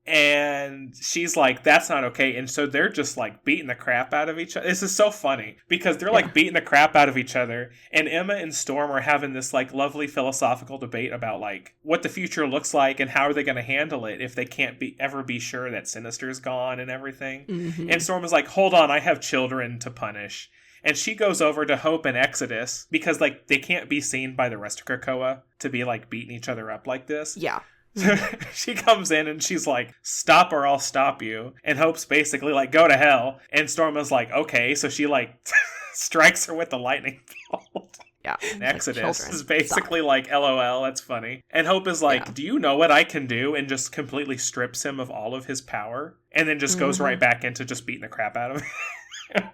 And she's like, that's not okay. And so they're just like beating the crap out of each other. This is so funny because they're like beating the crap out of each other. And Emma and Storm are having this like lovely philosophical debate about like what the future looks like and how are they going to handle it if they can't ever be sure that Sinister's gone and everything. And Storm is like, hold on, I have children to punish. And she goes over to Hope and Exodus because like they can't be seen by the rest of Krakoa to be like beating each other up like this. Yeah. So she comes in and she's like, stop or I'll stop you. And Hope's basically like, go to hell. And Storm is like, okay. So she like strikes her with the lightning bolt. Yeah. And Exodus is basically like, LOL, that's funny. And Hope is like, do you know what I can do? And just completely strips him of all of his power. And then just goes right back into just beating the crap out of him.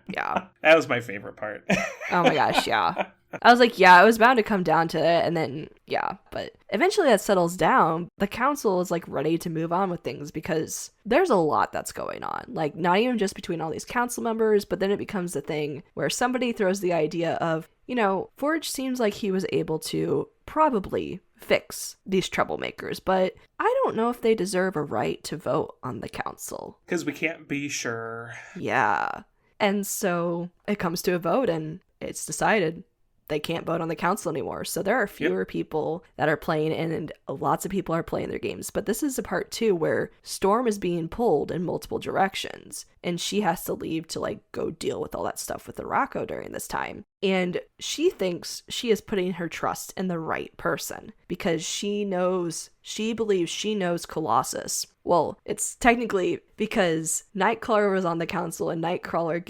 Yeah. That was my favorite part. Oh my gosh, yeah. I was like, yeah, it was bound to come down to it, and then, yeah. But eventually that settles down. The council is, like, ready to move on with things because there's a lot that's going on. Like, not even just between all these council members, but then it becomes the thing where somebody throws the idea of, you know, Forge seems like he was able to probably fix these troublemakers, but I don't know if they deserve a right to vote on the council. Because we can't be sure. Yeah. And so it comes to a vote, and it's decided they can't vote on the council anymore. So there are fewer people that are playing, and lots of people are playing their games. But this is the part, too, where Storm is being pulled in multiple directions, and she has to leave to, like, go deal with all that stuff with the Rocco during this time. And she thinks she is putting her trust in the right person because she believes she knows Colossus. Well, it's technically because Nightcrawler was on the council and Nightcrawler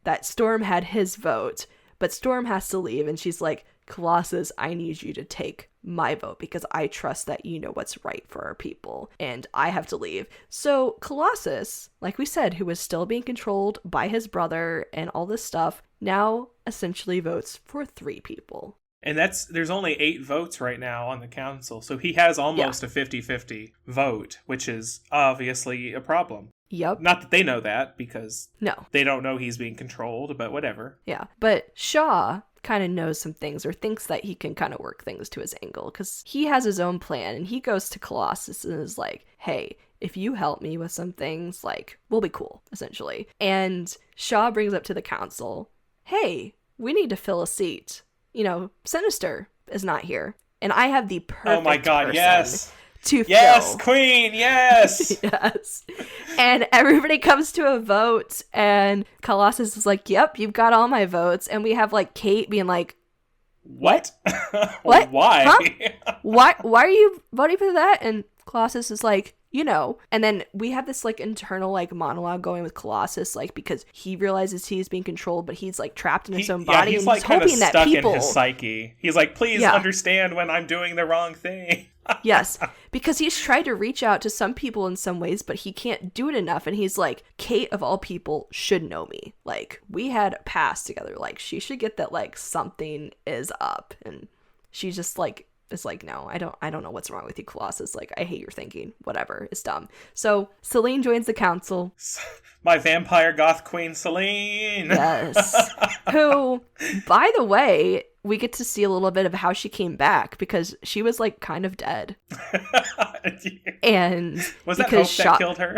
that Storm had his vote, but Storm has to leave and she's like, Colossus, I need you to take my vote because I trust that you know what's right for our people and I have to leave. So Colossus, like we said, who was still being controlled by his brother and all this stuff, now essentially votes for 3 people. And there's only 8 votes right now on the council, so he has almost a 50-50 vote, which is obviously a problem. Yep. Not that they know that, because no, they don't know he's being controlled, but whatever. Yeah, but Shaw kind of knows some things or thinks that he can kind of work things to his angle, because he has his own plan, and he goes to Colossus and is like, hey, if you help me with some things, like, we'll be cool, essentially. And Shaw brings up to the council, hey, we need to fill a seat. You know, Sinister is not here. And I have the perfect person to Yes, fill. queen, yes! Yes. And everybody comes to a vote, and Colossus is like, yep, you've got all my votes. And we have, like, Kate being like, What? What? Why? Huh? Why are you voting for that? And Colossus is like, you know. And then we have this, like, internal, like, monologue going with Colossus, like, because he realizes he's being controlled, but he's, like, trapped in his own body. He's and like he's kind of hoping that stuck people in his psyche. He's like, please understand when I'm doing the wrong thing. Yes, because he's tried to reach out to some people in some ways, but he can't do it enough. And he's like, Kate, of all people, should know me. Like, we had a past together. Like, she should get that, like, something is up. And she just, like, is like, no, I don't know what's wrong with you, Colossus. Like, I hate your thinking. Whatever. It's dumb. So Selene joins the council. My vampire goth queen, Selene. Yes. Who, by the way, we get to see a little bit of how she came back, because she was, like, kind of dead. And was that Hope that killed her?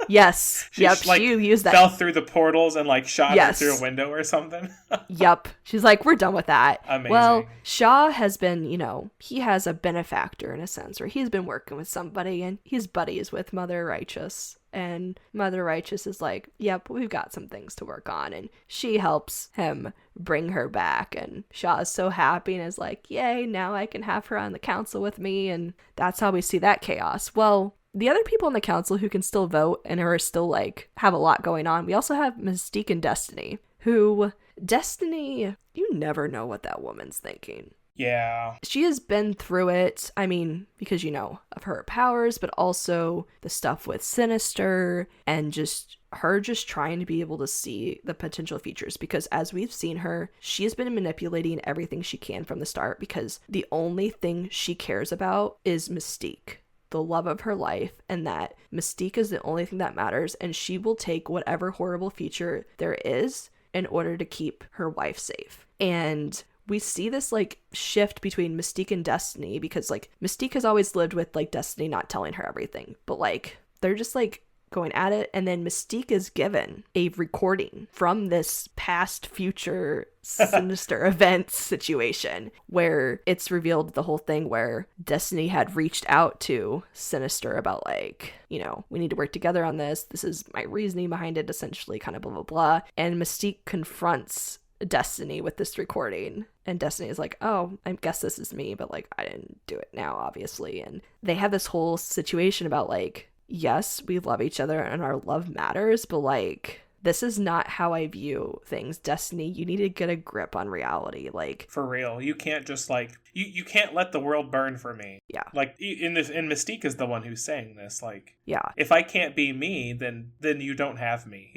Yes. She used that. Fell through the portals and, like, shot her through a window or something. Yep. She's like, we're done with that. Amazing. Well, Shaw has been, he has a benefactor in a sense, where he's been working with somebody, and he's buddies with Mother Righteous. And Mother Righteous is like, yep, we've got some things to work on. And she helps him bring her back. And Shaw is so happy and is like, yay, now I can have her on the council with me. And that's how we see that chaos. Well, the other people in the council who can still vote and are still, like, have a lot going on, we also have Mystique and Destiny, who, Destiny, you never know what that woman's thinking. Yeah. She has been through it, I mean, because, of her powers, but also the stuff with Sinister, and just her just trying to be able to see the potential features, because as we've seen her, she has been manipulating everything she can from the start, because the only thing she cares about is Mystique, the love of her life, and that Mystique is the only thing that matters, and she will take whatever horrible feature there is in order to keep her wife safe. And we see this, like, shift between Mystique and Destiny, because, like, Mystique has always lived with, like, Destiny not telling her everything, but, like, they're just, like, going at it. And then Mystique is given a recording from this past future Sinister events situation, where it's revealed the whole thing where Destiny had reached out to Sinister about, like, we need to work together on this. This is my reasoning behind it, essentially, kind of blah, blah, blah. And Mystique confronts Destiny with this recording, and Destiny is like, oh, I guess this is me, but, like, I didn't do it now, obviously. And they have this whole situation about, like, yes, we love each other and our love matters, but, like, this is not how I view things. Destiny, you need to get a grip on reality. Like, for real, you can't just, like, you can't let the world burn for me. Yeah. Like, and Mystique is the one who's saying this, like, yeah, if I can't be me, then you don't have me,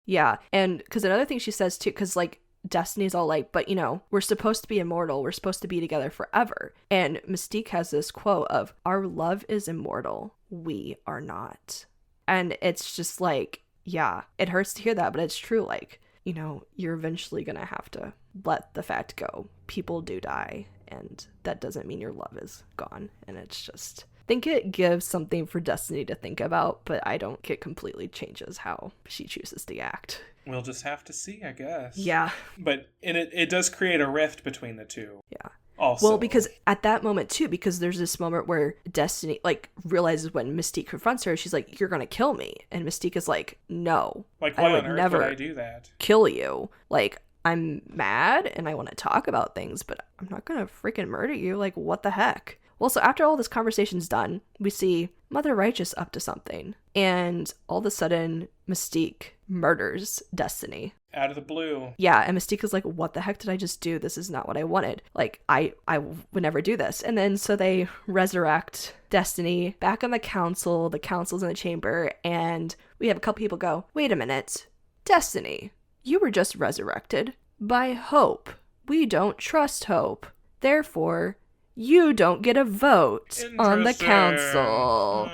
Yeah, and because another thing she says too, because, like, Destiny's all like, but, we're supposed to be immortal. We're supposed to be together forever. And Mystique has this quote of, our love is immortal. We are not. And it's just like, yeah, it hurts to hear that, but it's true. Like, you're eventually going to have to let the fact go. People do die, and that doesn't mean your love is gone. And it's just, I think it gives something for Destiny to think about, but I don't think it completely changes how she chooses to act. We'll just have to see, I guess. Yeah. But it does create a rift between the two. Yeah. Also. Well, because at that moment, too, because there's this moment where Destiny, like, realizes when Mystique confronts her, she's like, you're going to kill me. And Mystique is like, no. Like, why on earth would I do that? Kill you. Like, I'm mad and I want to talk about things, but I'm not going to freaking murder you. Like, what the heck? Well, so after all this conversation's done, we see Mother Righteous up to something. And all of a sudden, Mystique murders Destiny. Out of the blue. Yeah, and Mystique is like, what the heck did I just do? This is not what I wanted. Like, I would never do this. And then so they resurrect Destiny back on the council. The council's in the chamber, and we have a couple people go, wait a minute. Destiny, you were just resurrected by Hope. We don't trust Hope. Therefore, you don't get a vote on the council.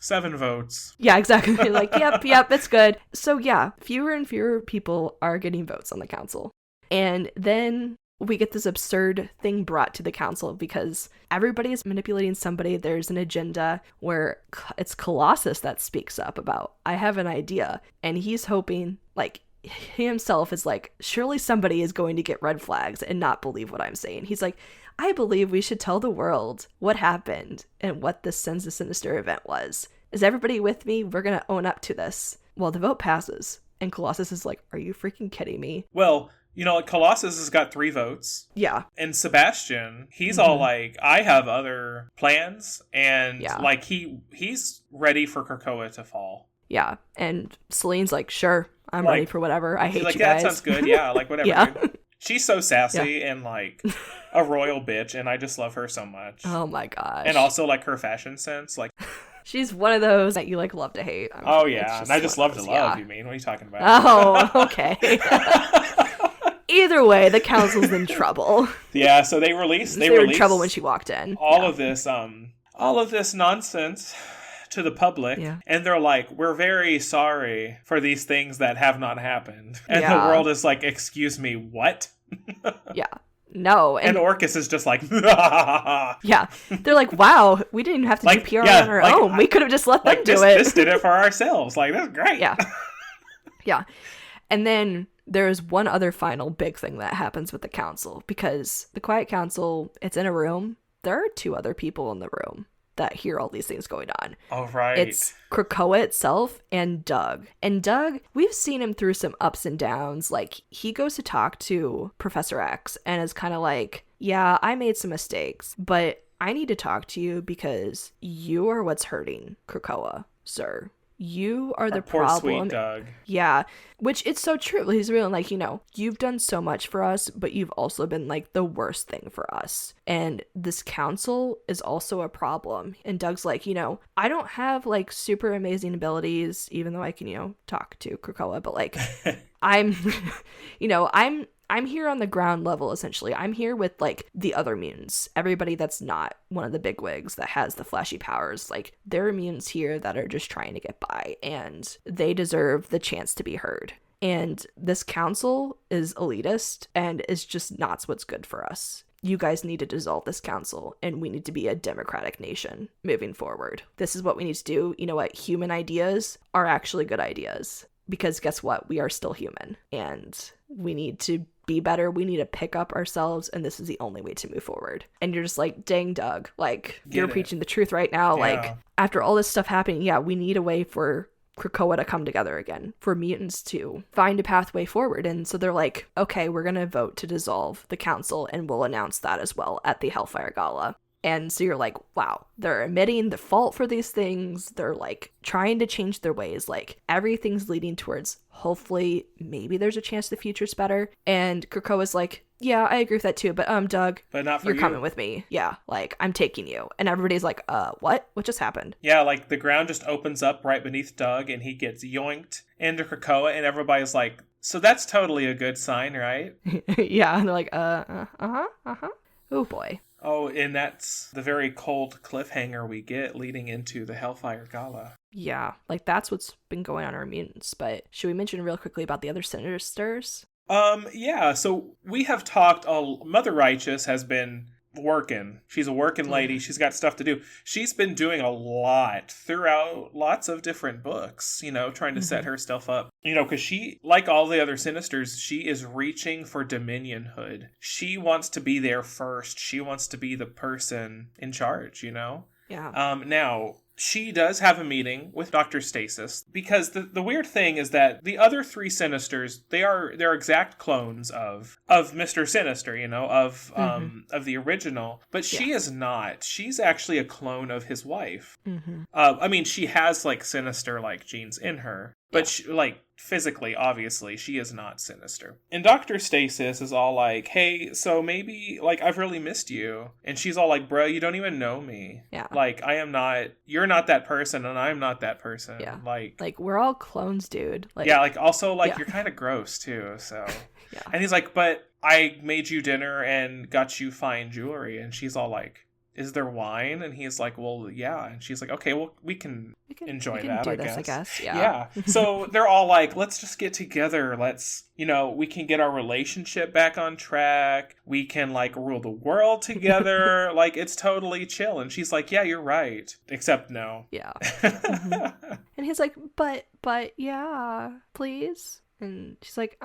7 votes. Yeah, exactly. Like, yep, it's good. So yeah, fewer and fewer people are getting votes on the council. And then we get this absurd thing brought to the council because everybody is manipulating somebody. There's an agenda where it's Colossus that speaks up about, I have an idea. And he's hoping, like, he himself is like, surely somebody is going to get red flags and not believe what I'm saying. He's like, I believe we should tell the world what happened and what this Sons of Sinister event was. Is everybody with me? We're going to own up to this. Well, the vote passes. And Colossus is like, are you freaking kidding me? Well, Colossus has got 3 votes. Yeah. And Sebastian, he's all like, I have other plans. And like, he's ready for Krakoa to fall. Yeah. And Celine's like, sure, I'm ready for whatever. I hate you guys. That sounds good. Yeah, like whatever. Yeah. Dude. She's so sassy and like a royal bitch. And I just love her so much. Oh my gosh. And also like her fashion sense. Like, she's one of those that you like love to hate. Oh yeah. And I just love to love, you mean? What are you talking about? Oh, okay. Either way, the council's in trouble. Yeah, so they released they were in trouble when she walked in. All of this nonsense to the public, and they're like, we're very sorry for these things that have not happened. And the world is like, excuse me, what? Yeah. No. And Orcus is just like, yeah. They're like, wow, we didn't even have to do PR on our own. We could have just let them do it. This did it for ourselves. Like, that's great. Yeah. Yeah. And then there's one other final big thing that happens with the council, because the Quiet Council, it's in a room. There are 2 other people in the room that hear all these things going on. Oh, right. It's Krakoa itself and Doug. And Doug, we've seen him through some ups and downs. Like, he goes to talk to Professor X and is kind of like, yeah, I made some mistakes, but I need to talk to you because you are what's hurting Krakoa, sir. You are the poor problem. Sweet Doug. Yeah, which it's so true. He's really like, you've done so much for us, but you've also been like the worst thing for us. And this council is also a problem. And Doug's like, I don't have like super amazing abilities, even though I can, talk to Krakoa, but like, I'm here on the ground level, essentially. I'm here with, like, the other mutants. Everybody that's not one of the bigwigs that has the flashy powers. Like, there are mutants here that are just trying to get by, and they deserve the chance to be heard. And this council is elitist and is just not what's good for us. You guys need to dissolve this council, and we need to be a democratic nation moving forward. This is what we need to do. You know what? Human ideas are actually good ideas. Because guess what? We are still human, and we need to be better. We need to pick up ourselves, and this is the only way to move forward. And you're just like, dang, Doug, like, you're preaching the truth right now. Yeah. Like, after all this stuff happening, we need a way for Krakoa to come together again, for mutants to find a pathway forward. And so they're like, okay, we're going to vote to dissolve the council, and we'll announce that as well at the Hellfire Gala. And so you're like, wow, they're admitting the fault for these things. They're like trying to change their ways. Like, everything's leading towards, hopefully, maybe there's a chance the future's better. And Krakoa's like, yeah, I agree with that too. But Doug, but not for you're coming with me. Yeah, like, I'm taking you. And everybody's like, what? What just happened? Yeah, like the ground just opens up right beneath Doug, and he gets yoinked into Krakoa, and everybody's like, so that's totally a good sign, right? Yeah, and they're like, oh boy. Oh, and that's the very cold cliffhanger we get leading into the Hellfire Gala. Yeah, like, that's what's been going on in our mutants. But should we mention real quickly about the other Sinisters? Yeah, so we have talked, Mother Righteous has been working. She's a working lady. She's got stuff to do. She's been doing a lot throughout lots of different books, trying to set herself up. Because she, like all the other Sinisters, she is reaching for dominionhood. She wants to be there first. She wants to be the person in charge, Yeah. Now, she does have a meeting with Dr. Stasis, because the weird thing is that the other 3 Sinisters, they're exact clones of Mr. Sinister, of the original, but she is not. She's actually a clone of his wife. I mean, she has like Sinister like genes in her, but she, like, physically, obviously, she is not Sinister. And Dr. Stasis is all like, hey, so maybe, like, I've really missed you. And she's all like, bro, you don't even know me. Yeah. Like, you're not that person, and I'm not that person. Yeah. Like, we're all clones, dude. Like, yeah, like, also, like, you're kind of gross, too, so. Yeah. And he's like, but I made you dinner and got you fine jewelry. And she's all like, is there wine? And he's like, well, yeah. And she's like, okay, well, we can enjoy that, I guess. Yeah. So they're all like, let's just get together. Let's, we can get our relationship back on track. We can, like, rule the world together. Like, it's totally chill. And she's like, yeah, you're right. Except no. Yeah. And he's like, but yeah, please. And she's like,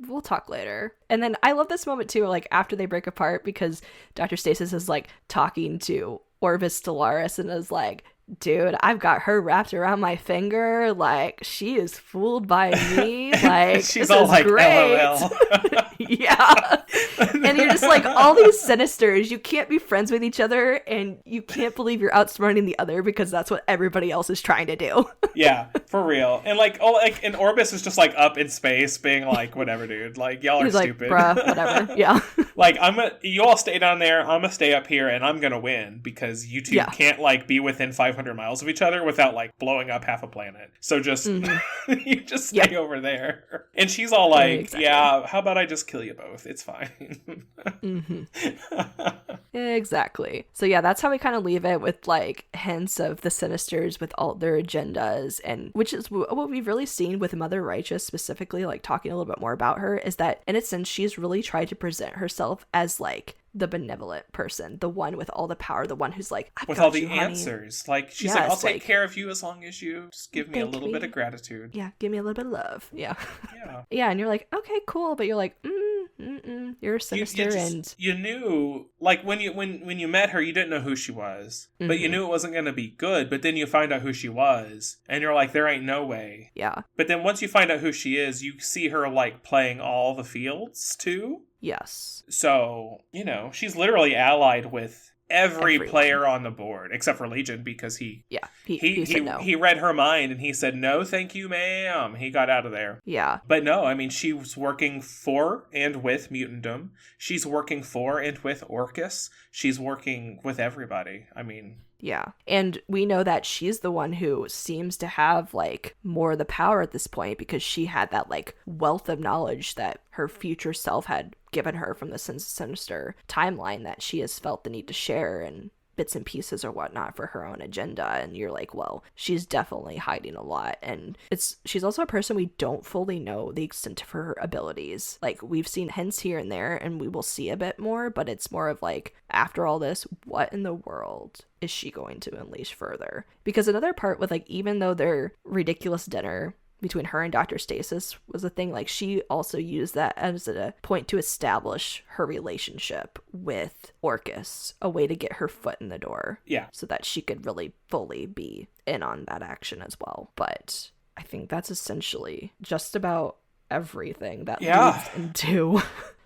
we'll talk later. And then I love this moment too, like after they break apart, because Dr. Stasis is like talking to Orvis Stellaris and is like, dude, I've got her wrapped around my finger. Like, she is fooled by me. Like, she's this all is like, great. LOL. Yeah. And you're just like, all these Sinisters, you can't be friends with each other, and you can't believe you're outsmarting the other because that's what everybody else is trying to do. Yeah, for real. And and Orbis is just like up in space being like, whatever, dude. Like, y'all are stupid. Like, bruh, whatever. Yeah. Like, you all stay down there, I'm gonna stay up here, and I'm gonna win because you two can't like be within 500 miles of each other without like blowing up half a planet. So just you just stay over there. And she's all like, yeah, how about I just kill you both? It's fine. Exactly. So yeah, that's how we kind of leave it, with like hints of the Sinisters with all their agendas, and which is what we've really seen with Mother Righteous specifically, like talking a little bit more about her, is that in a sense she's really tried to present herself as like the benevolent person, the one with all the power, the one who's like, I've with got all the you, honey. Answers. Like, she's like, I'll take care of you as long as you just give me a little bit of gratitude. Yeah, give me a little bit of love. Yeah. Yeah. Yeah, and you're like, okay, cool, but you're like, you're a Sinister, and you knew, like, when you met her, you didn't know who she was, but you knew it wasn't going to be good. But then you find out who she was, and you're like, there ain't no way. Yeah. But then once you find out who she is, you see her like playing all the fields too. Yes. So, she's literally allied with everyone. Player on the board, except for Legion, because he said no. He read her mind and he said, no, thank you, ma'am. He got out of there. Yeah. But no, I mean, she was working for and with Mutantdom. She's working for and with Orcus. She's working with everybody. I mean... Yeah. And we know that she's the one who seems to have like more of the power at this point, because she had that like wealth of knowledge that her future self had given her from the Sinister timeline that she has felt the need to share in bits and pieces or whatnot for her own agenda. And you're like, well, she's definitely hiding a lot. And she's also a person we don't fully know the extent of her abilities. Like, we've seen hints here and there, and we will see a bit more, but it's more of like, after all this, what in the world is she going to unleash further? Because another part with like, even though their ridiculous dinner between her and Dr. Stasis was a thing, like, she also used that as a point to establish her relationship with Orcus, a way to get her foot in the door. Yeah. So that she could really fully be in on that action as well. But I think that's essentially just about everything that leads into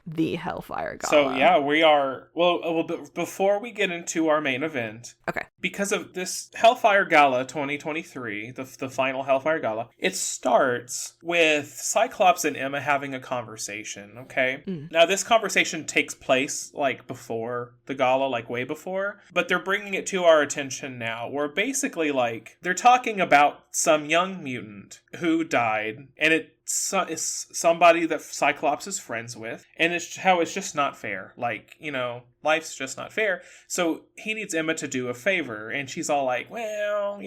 the Hellfire Gala. So yeah, we are, well, before we get into our main event, okay, because of this Hellfire Gala 2023, the final Hellfire Gala, it starts with Cyclops and Emma having a conversation, okay? Now this conversation takes place like before the gala, like way before, but they're bringing it to our attention now, where basically like they're talking about some young mutant who died, and it's somebody that Cyclops is friends with, and it's how it's just not fair. Like, life's just not fair. So he needs Emma to do a favor, and she's all like, well,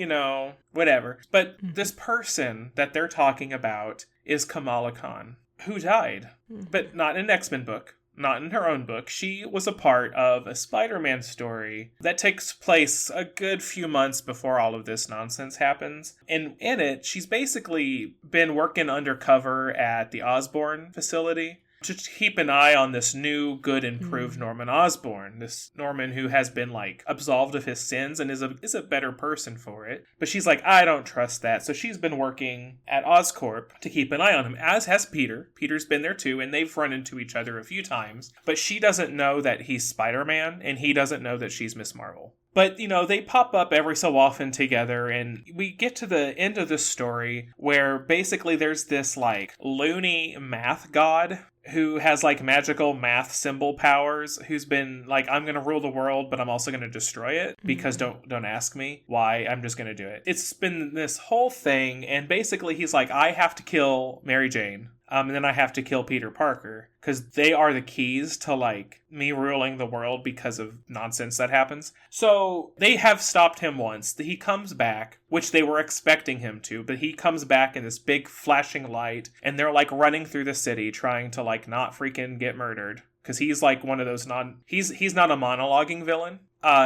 whatever. But this person that they're talking about is Kamala Khan, who died, but not in an X-Men book. Not in her own book. She was a part of a Spider-Man story that takes place a good few months before all of this nonsense happens. And in it, she's basically been working undercover at the Osborn facility to keep an eye on this new, good, improved Norman Osborn. This Norman who has been, like, absolved of his sins and is a better person for it. But she's like, I don't trust that. So she's been working at Oscorp to keep an eye on him, as has Peter. Peter's been there too, and they've run into each other a few times. But she doesn't know that he's Spider-Man, and he doesn't know that she's Miss Marvel. But, they pop up every so often together, and we get to the end of this story where basically there's this, like, loony math god who has, like, magical math symbol powers, who's been like, I'm gonna rule the world, but I'm also gonna destroy it, because don't ask me why, I'm just gonna do it. It's been this whole thing, and basically he's like, I have to kill Mary Jane. And then I have to kill Peter Parker, because they are the keys to, like, me ruling the world because of nonsense that happens. So they have stopped him once. He comes back, which they were expecting him to, but he comes back in this big flashing light, and they're, like, running through the city trying to, like, not freaking get murdered. Because he's, like, one of those he's not a monologuing villain.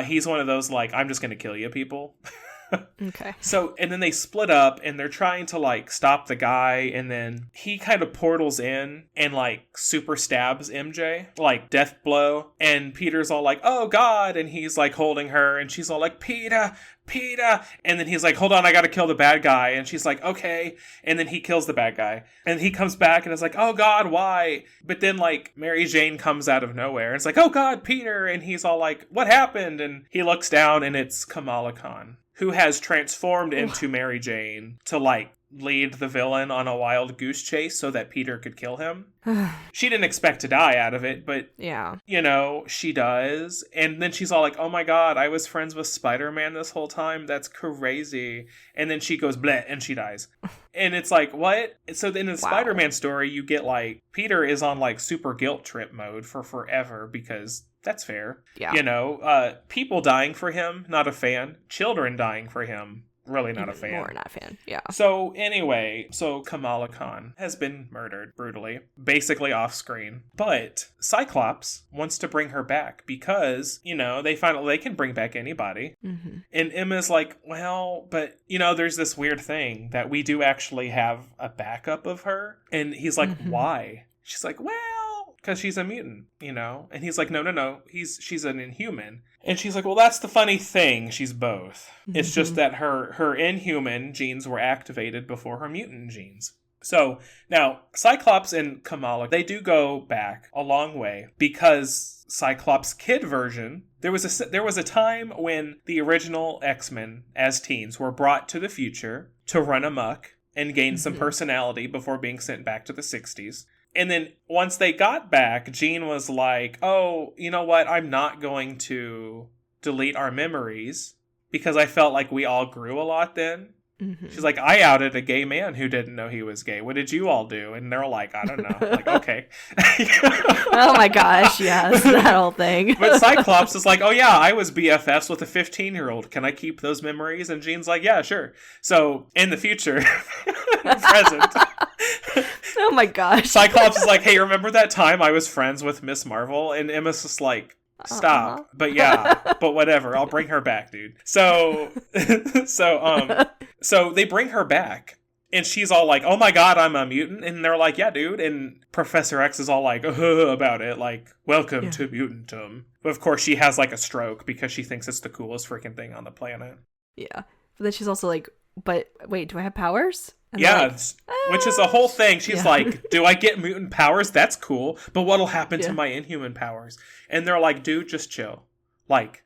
He's one of those, like, I'm just gonna kill you people. Okay. So, and then they split up and they're trying to like stop the guy, and then he kind of portals in and like super stabs MJ, like death blow. And Peter's all like, oh God. And he's like holding her and she's all like, Peter. And then he's like, hold on, I gotta kill the bad guy. And she's like, okay. And then he kills the bad guy. And he comes back and is like, oh God, why? But then like Mary Jane comes out of nowhere. And it's like, oh God, Peter. And he's all like, what happened? And he looks down and it's Kamala Khan, who has transformed into Mary Jane to like lead the villain on a wild goose chase so that Peter could kill him. She didn't expect to die out of it, but yeah, you know, she does. And then she's all like, oh my God, I was friends with Spider-Man this whole time. That's crazy. And then she goes bleh and she dies. And it's like, what? So then in the Spider-Man story, you get like Peter is on like super guilt trip mode for forever because that's fair. Yeah. You know, people dying for him, not a fan. Children dying for him, really not a fan. More not a fan, yeah. So anyway, Kamala Khan has been murdered brutally, basically off screen. But Cyclops wants to bring her back because, you know, they find out they can bring back anybody. Mm-hmm. And Emma's like, well, but, you know, there's this weird thing that we do actually have a backup of her. And he's like, why? She's like, well, because she's a mutant, you know? And he's like, no, she's an Inhuman. And she's like, well, that's the funny thing. She's both. It's just that her Inhuman genes were activated before her mutant genes. So now Cyclops and Kamala, they do go back a long way because Cyclops' kid version, there was a time when the original X-Men as teens were brought to the future to run amok and gain some personality before being sent back to the 60s. And then once they got back, Jean was like, oh, you know what? I'm not going to delete our memories because I felt like we all grew a lot then. She's like, I outed a gay man who didn't know he was gay. What did you all do? And they're like, I don't know. Like, okay. Oh my gosh, yes, that whole thing. But Cyclops is like, oh yeah, I was BFFs with a 15-year-old. Can I keep those memories? And Jean's like, yeah, sure. So in the future, present. Oh my gosh. Cyclops is like, hey, remember that time I was friends with Miss Marvel? And Emma's just like, stop. But yeah, but whatever. I'll bring her back, dude. So they bring her back. And she's all like, oh my God, I'm a mutant. And they're like, yeah, dude. And Professor X is all like, about it. Like, welcome to mutantum. But of course, she has like a stroke because she thinks it's the coolest freaking thing on the planet. Yeah. But then she's also like, but wait, do I have powers? And yeah, like, which is a whole thing. She's like, do I get mutant powers? That's cool. But what'll happen to my Inhuman powers? And they're like, dude, just chill. Like,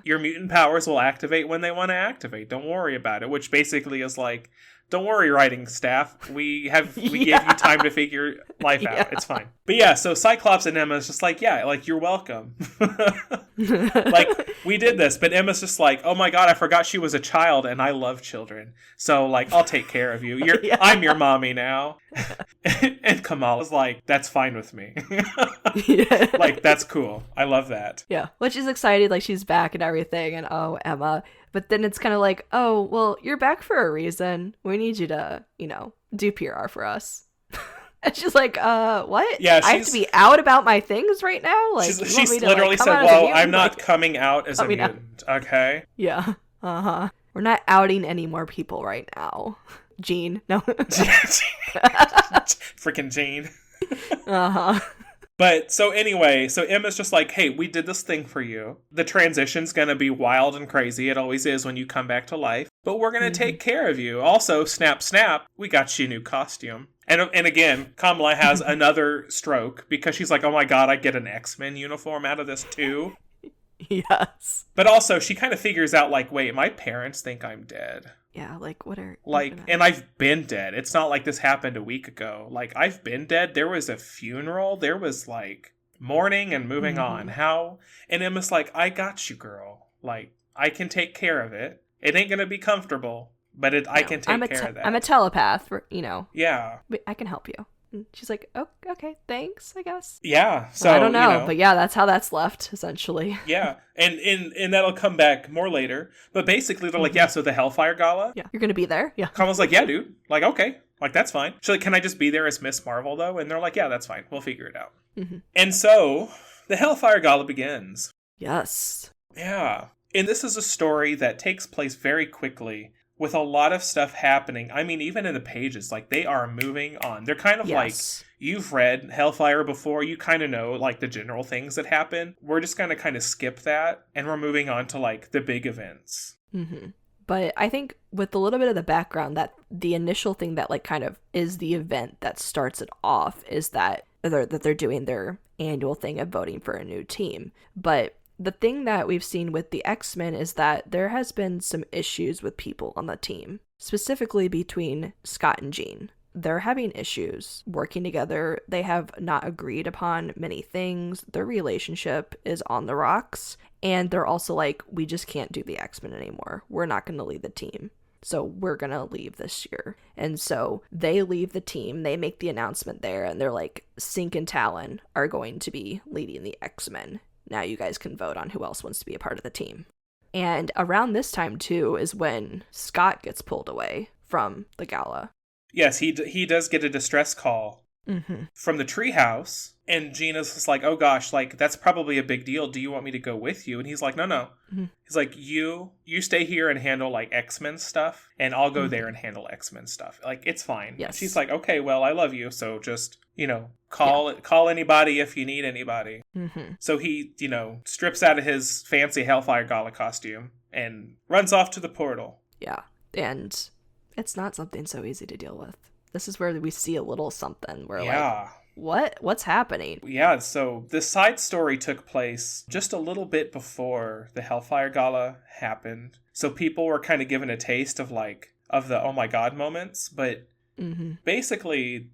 your mutant powers will activate when they want to activate. Don't worry about it. Which basically is like, don't worry, writing staff. We gave you time to figure life out. It's fine. But yeah, so Cyclops and Emma is just like, yeah, like, you're welcome. Like, we did this. But Emma's just like, oh my God, I forgot she was a child and I love children. So, like, I'll take care of you. I'm your mommy now. And Kamala's like, that's fine with me. Like, that's cool. I love that. Yeah. Well, she's excited, like, she's back and everything. And, oh, Emma. But then it's kind of like, oh, well, you're back for a reason. We need you to, you know, do PR for us. And she's like, what? Yeah, I have to be out about my things right now? Like, she's literally said, well, I'm not coming out as a mutant, okay? Yeah. Uh-huh. We're not outing any more people right now. Jean. No. Freaking Jean. Uh-huh. But so anyway, so Emma's just like, hey, we did this thing for you. The transition's going to be wild and crazy. It always is when you come back to life. But we're going to take care of you. Also, snap, we got you a new costume. And again, Kamala has another stroke because she's like, oh my God, I get an X-Men uniform out of this too. Yes. But also, she kind of figures out, like, wait, my parents think I'm dead. Yeah, like, what are... Like, and I've been dead. It's not like this happened a week ago. Like, I've been dead. There was a funeral. There was, like, mourning and moving on. How? And Emma's like, I got you, girl. Like, I can take care of it. It ain't gonna be comfortable, but I can take care of that. I'm a telepath, you know. Yeah. I can help you. And she's like, oh, okay, thanks, I guess. Yeah. So I don't know, but yeah, that's how that's left, essentially. Yeah. And that'll come back more later. But basically, they're like, yeah, so the Hellfire Gala? Yeah, you're gonna be there? Yeah. Kamala's like, yeah, dude. Like, okay. Like, that's fine. She's like, can I just be there as Miss Marvel, though? And they're like, yeah, that's fine. We'll figure it out. And so, the Hellfire Gala begins. Yes. Yeah. And this is a story that takes place very quickly with a lot of stuff happening. I mean, even in the pages, like, they are moving on. They're kind of like, you've read Hellfire before, you kind of know, like, the general things that happen. We're just going to kind of skip that, and we're moving on to, like, the big events. Mm-hmm. But I think with a little bit of the background, that the initial thing that, like, kind of is the event that starts it off is that they're doing their annual thing of voting for a new team. But the thing that we've seen with the X-Men is that there has been some issues with people on the team, specifically between Scott and Jean. They're having issues working together. They have not agreed upon many things. Their relationship is on the rocks. And they're also like, we just can't do the X-Men anymore. We're not going to lead the team. So we're going to leave this year. And so they leave the team. They make the announcement there. And they're like, Sync and Talon are going to be leading the X-Men. Now you guys can vote on who else wants to be a part of the team. And around this time, too, is when Scott gets pulled away from the gala. Yes, he does get a distress call from the treehouse. And Gina's just like, oh gosh, like, that's probably a big deal. Do you want me to go with you? And he's like, no. Mm-hmm. He's like, you stay here and handle, like, X-Men stuff. And I'll go there and handle X-Men stuff. Like, it's fine. Yes. And she's like, okay, well, I love you. So just, call anybody if you need anybody. Mm-hmm. So he, strips out of his fancy Hellfire Gala costume and runs off to the portal. Yeah. And it's not something so easy to deal with. This is where we see a little something where, like, what's happening? Yeah, so this side story took place just a little bit before the Hellfire Gala happened. So people were kind of given a taste of the oh my god moments. But basically,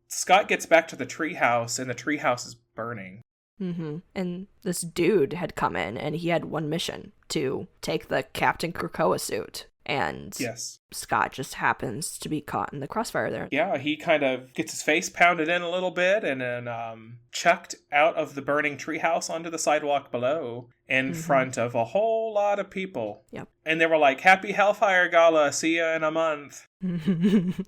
Scott gets back to the treehouse and the treehouse is burning. Mm-hmm. And this dude had come in and he had one mission: to take the Captain Krakoa suit. And Scott just happens to be caught in the crossfire there. Yeah, he kind of gets his face pounded in a little bit and then chucked out of the burning treehouse onto the sidewalk below in front of a whole lot of people. Yep. And they were like, Happy Hellfire Gala, see ya in a month.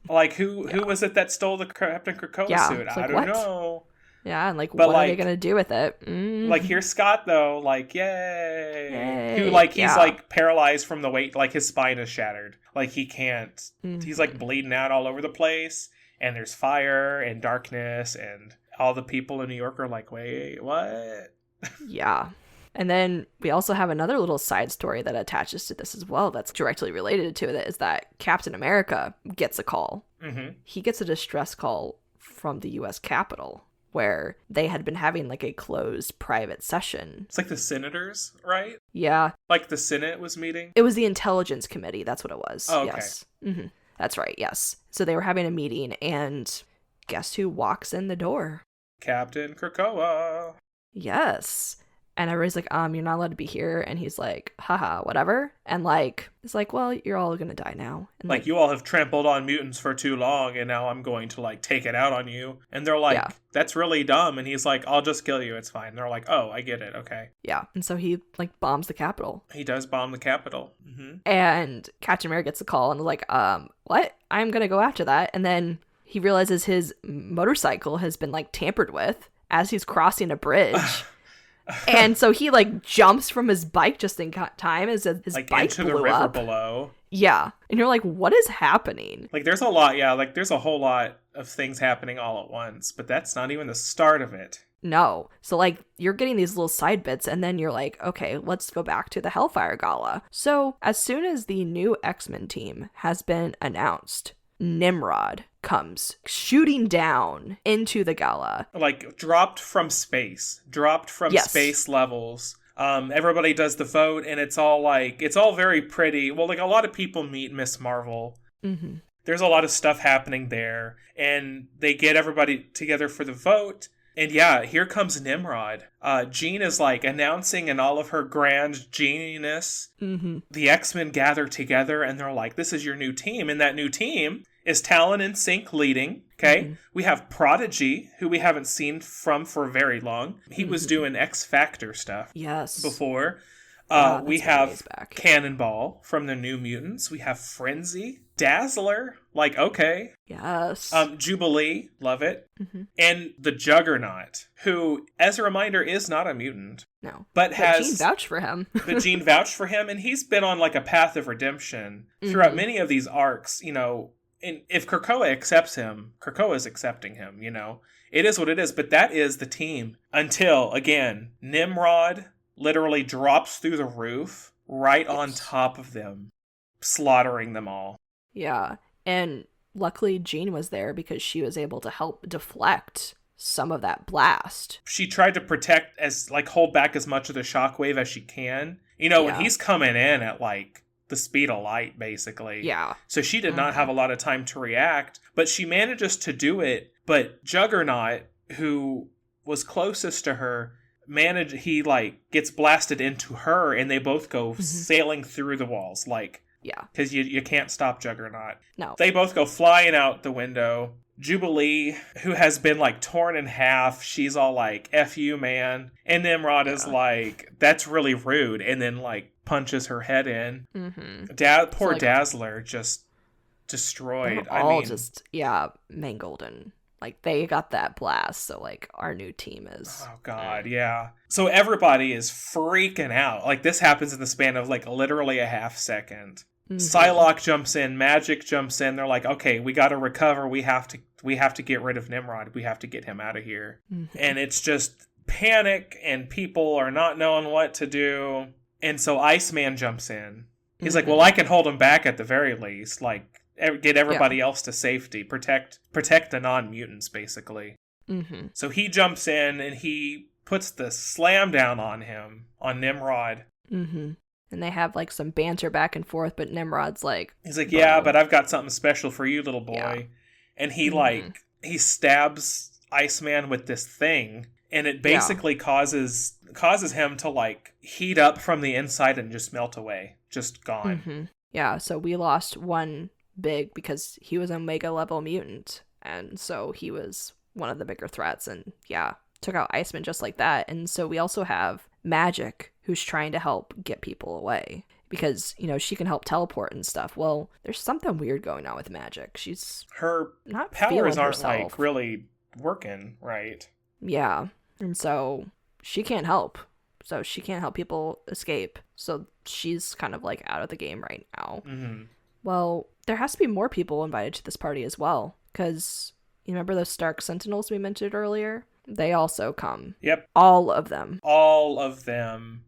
Like, who was it that stole the Captain Krakoa suit? Like, I don't know. Yeah, and what are they going to do with it? Like, here's Scott, though, like, yay. Who, like, he's, like, paralyzed from the weight, like, his spine is shattered. Like, he can't, he's, like, bleeding out all over the place, and there's fire and darkness, and all the people in New York are like, wait, what? Yeah. And then we also have another little side story that attaches to this as well that's directly related to it, is that Captain America gets a call. Mm-hmm. He gets a distress call from the U.S. Capitol, where they had been having, like, a closed private session. It's like the senators, right? Yeah. Like the Senate was meeting? It was the Intelligence Committee. That's what it was. Oh, okay. Yes. Mm-hmm. That's right, yes. So they were having a meeting, and guess who walks in the door? Captain Krakoa. Yes. And everybody's like, you're not allowed to be here. And he's like, haha, whatever. And, like, it's like, well, you're all gonna die now. And, like, you all have trampled on mutants for too long, and now I'm going to, like, take it out on you. And they're like, that's really dumb. And he's like, I'll just kill you, it's fine. And they're like, oh, I get it, okay. Yeah. And so he, like, bombs the Capitol. He does bomb the Capitol. Mm-hmm. And Captain America gets the call and is like, what? I'm gonna go after that. And then he realizes his motorcycle has been, like, tampered with as he's crossing a bridge. And so he, like, jumps from his bike just in time as his like, bike into blew the river up. Below. Yeah. And you're like, what is happening? Like, there's a lot, like, there's a whole lot of things happening all at once, but that's not even the start of it. No. So, like, you're getting these little side bits, and then you're like, okay, let's go back to the Hellfire Gala. So, as soon as the new X-Men team has been announced, Nimrod comes shooting down into the gala. Like, dropped from space space levels. Everybody does the vote, and it's all very pretty. Well, like, a lot of people meet Miss Marvel. Mm-hmm. There's a lot of stuff happening there, and they get everybody together for the vote. And yeah, here comes Nimrod. Jean is, like, announcing in all of her grand Jeaniness. Mm-hmm. The X-Men gather together, and they're like, this is your new team. And that new team is Talon and Sync leading. Okay. Mm-hmm. We have Prodigy, who we haven't seen for very long. He was doing X Factor stuff. Yes. Before. We that's have ways back. Cannonball from the New Mutants. We have Frenzy, Dazzler, like, okay. Yes. Jubilee, love it. Mm-hmm. And the Juggernaut, who, as a reminder, is not a mutant. No. But has... Jean vouched for him. But Jean vouched for him, and he's been on, like, a path of redemption throughout many of these arcs, you know. And if Krakoa accepts him, Krakoa is accepting him, you know. It is what it is, but that is the team. Until, again, Nimrod literally drops through the roof right on top of them, slaughtering them all. Yeah, and luckily Jean was there because she was able to help deflect some of that blast. She tried to protect, hold back as much of the shockwave as she can. You know, when he's coming in at, like, the speed of light, basically. Yeah. So she did not have a lot of time to react, but she manages to do it. But Juggernaut, who was closest to her, gets blasted into her, and they both go sailing through the walls, like, because you can't stop Juggernaut. No. They both go flying out the window. Jubilee, who has been, like, torn in half, she's all like, F you, man. And Nimrod is like, that's really rude, and then, like, punches her head in. Poor Dazzler, just destroyed. Just mangled, and like they got that blast, so like our new team is. Oh god, yeah. So everybody is freaking out. Like, this happens in the span of, like, literally a half second. Psylocke jumps in, Magic jumps in. They're like, okay, we got to recover. We have to get rid of Nimrod. We have to get him out of here. And it's just panic, and people are not knowing what to do. And so Iceman jumps in. He's like, well, I can hold him back at the very least. Like, get everybody else to safety. Protect the non-mutants, basically. So he jumps in, and he puts the slam down on Nimrod. And they have, like, some banter back and forth, but Nimrod's like... He's like, yeah, but I've got something special for you, little boy. Yeah. And he, he stabs Iceman with this thing, and it basically causes him to, like, heat up from the inside and just melt away. Just gone. Yeah, so we lost one big, because he was a Omega level mutant, and so he was one of the bigger threats, and took out Iceman just like that. And so we also have Magic, who's trying to help get people away, because, you know, she can help teleport and stuff. Well, there's something weird going on with Magic. Her not powers aren't herself. Like really working right. Yeah, and so she can't help. So she can't help people escape. So she's kind of like out of the game right now. Well, there has to be more people invited to this party as well, because you remember those Stark Sentinels we mentioned earlier? They also come. Yep. All of them.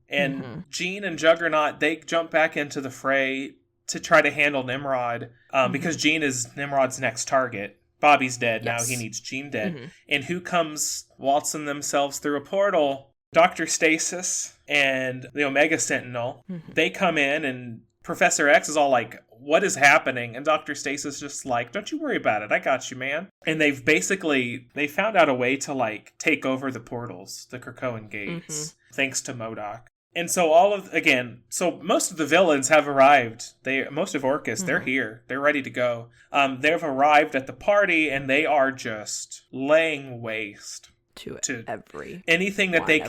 And Jean and Juggernaut, they jump back into the fray to try to handle Nimrod, because Jean is Nimrod's next target. Bobby's dead. Now he needs Jean dead. And who comes waltzing themselves through a portal? Dr. Stasis and the Omega Sentinel. They come in, and Professor X is all like, what is happening? And Dr. Stasis just like, don't you worry about it. I got you, man. And they found out a way to, like, take over the portals, the Krakoan gates, thanks to MODOK. And so most of the villains have arrived. Most of Orcus, they're here. They're ready to go. They've arrived at the party, and they are just laying waste to every anything that they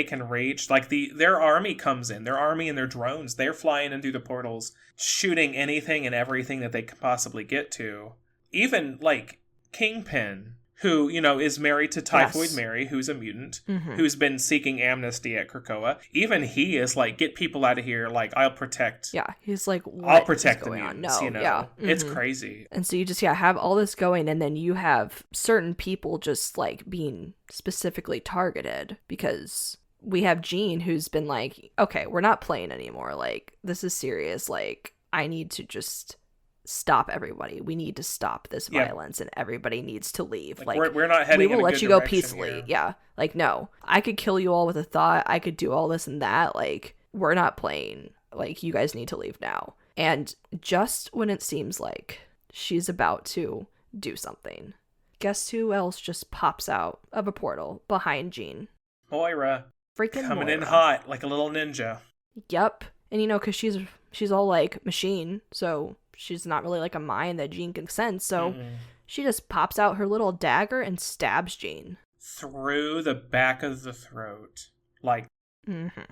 can reach. Like their army comes in, their army and their drones. They're flying in through the portals, shooting anything and everything that they can possibly get to. Even like Kingpin, who, you know, is married to Typhoid Mary, who's a mutant, who's been seeking amnesty at Krakoa. Even he is like, get people out of here. Like, I'll protect. Yeah, he's like, I'll protect the mutants, you know? It's crazy. And so you just, have all this going, and then you have certain people just, like, being specifically targeted, because we have Jean, who's been like, okay, we're not playing anymore. Like, this is serious. Like, I need to just stop everybody. We need to stop this violence, and everybody needs to leave. Like we're not heading. We will let you go peacefully. Here. Yeah. Like, no, I could kill you all with a thought. I could do all this and that. Like, we're not playing. Like, you guys need to leave now. And just when it seems like she's about to do something, guess who else just pops out of a portal behind Jean? Moira. Freaking coming Moira. In hot like a little ninja. Yep. And you know, because she's all like machine, so she's not really like a mind that Jean can sense, so she just pops out her little dagger and stabs Jean. Through the back of the throat. Like,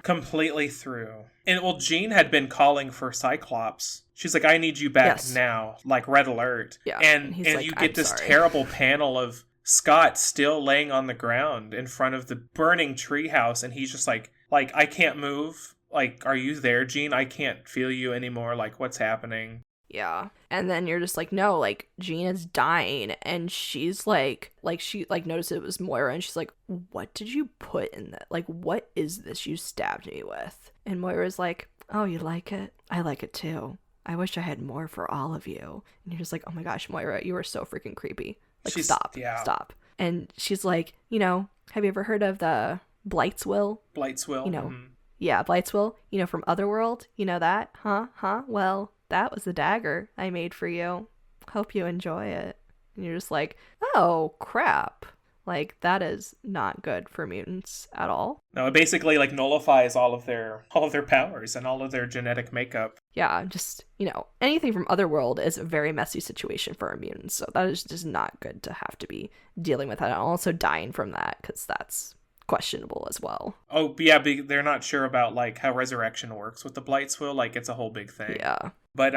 completely through. And well, Jean had been calling for Cyclops. She's like, I need you back now, like red alert. Yeah. And like, you get this terrible panel of Scott still laying on the ground in front of the burning treehouse, and he's just like, I can't move. Like, are you there, Jean? I can't feel you anymore. Like, what's happening? Yeah. And then you're just like, no, like, Jean is dying. And she's like she, like, noticed it was Moira. And she's like, what did you put in that? Like, what is this you stabbed me with? And Moira's like, oh, you like it? I like it too. I wish I had more for all of you. And you're just like, oh my gosh, Moira, you are so freaking creepy. Like, stop. And she's like, you know, have you ever heard of the Blight's Will? Blight's Will? You know, yeah, Blight's Will, you know, from Otherworld. You know that? Huh? Well, that was the dagger I made for you. Hope you enjoy it. And you're just like, oh, crap. Like, that is not good for mutants at all. No, it basically, like, nullifies all of their powers and all of their genetic makeup. Yeah, just, you know, anything from Otherworld is a very messy situation for our mutants. So that is just not good to have to be dealing with that. And also dying from that, because that's questionable as well. Oh, yeah, they're not sure about, like, how resurrection works with the Blight's Will. Like, it's a whole big thing. Yeah. But,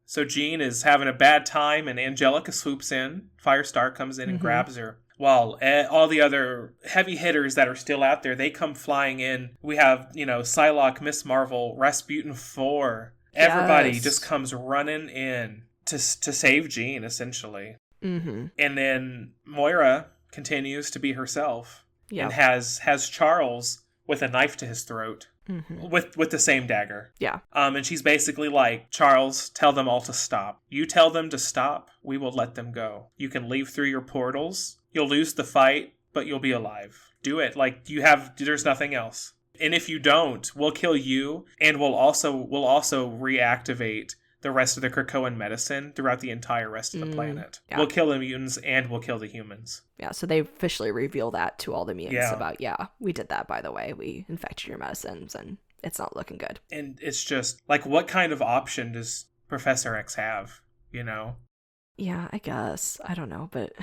so Jean is having a bad time, and Angelica swoops in. Firestar comes in and grabs her. While all the other heavy hitters that are still out there, they come flying in. We have, you know, Psylocke, Miss Marvel, Rasputin 4. Everybody just comes running in to save Jean, essentially. And then Moira continues to be herself. And has Charles with a knife to his throat. With the same dagger. Yeah. And she's basically like, Charles, tell them all to stop. You tell them to stop, we will let them go. You can leave through your portals. You'll lose the fight, but you'll be alive. Do it. Like, there's nothing else. And if you don't, we'll kill you, and we'll also reactivate the rest of the Krakoan medicine throughout the entire rest of the planet. Yeah. We'll kill the mutants, and we'll kill the humans. Yeah, so they officially reveal that to all the mutants about, we did that, by the way. We infected your medicines, and it's not looking good. And it's just, like, what kind of option does Professor X have, you know? Yeah, I guess. I don't know, but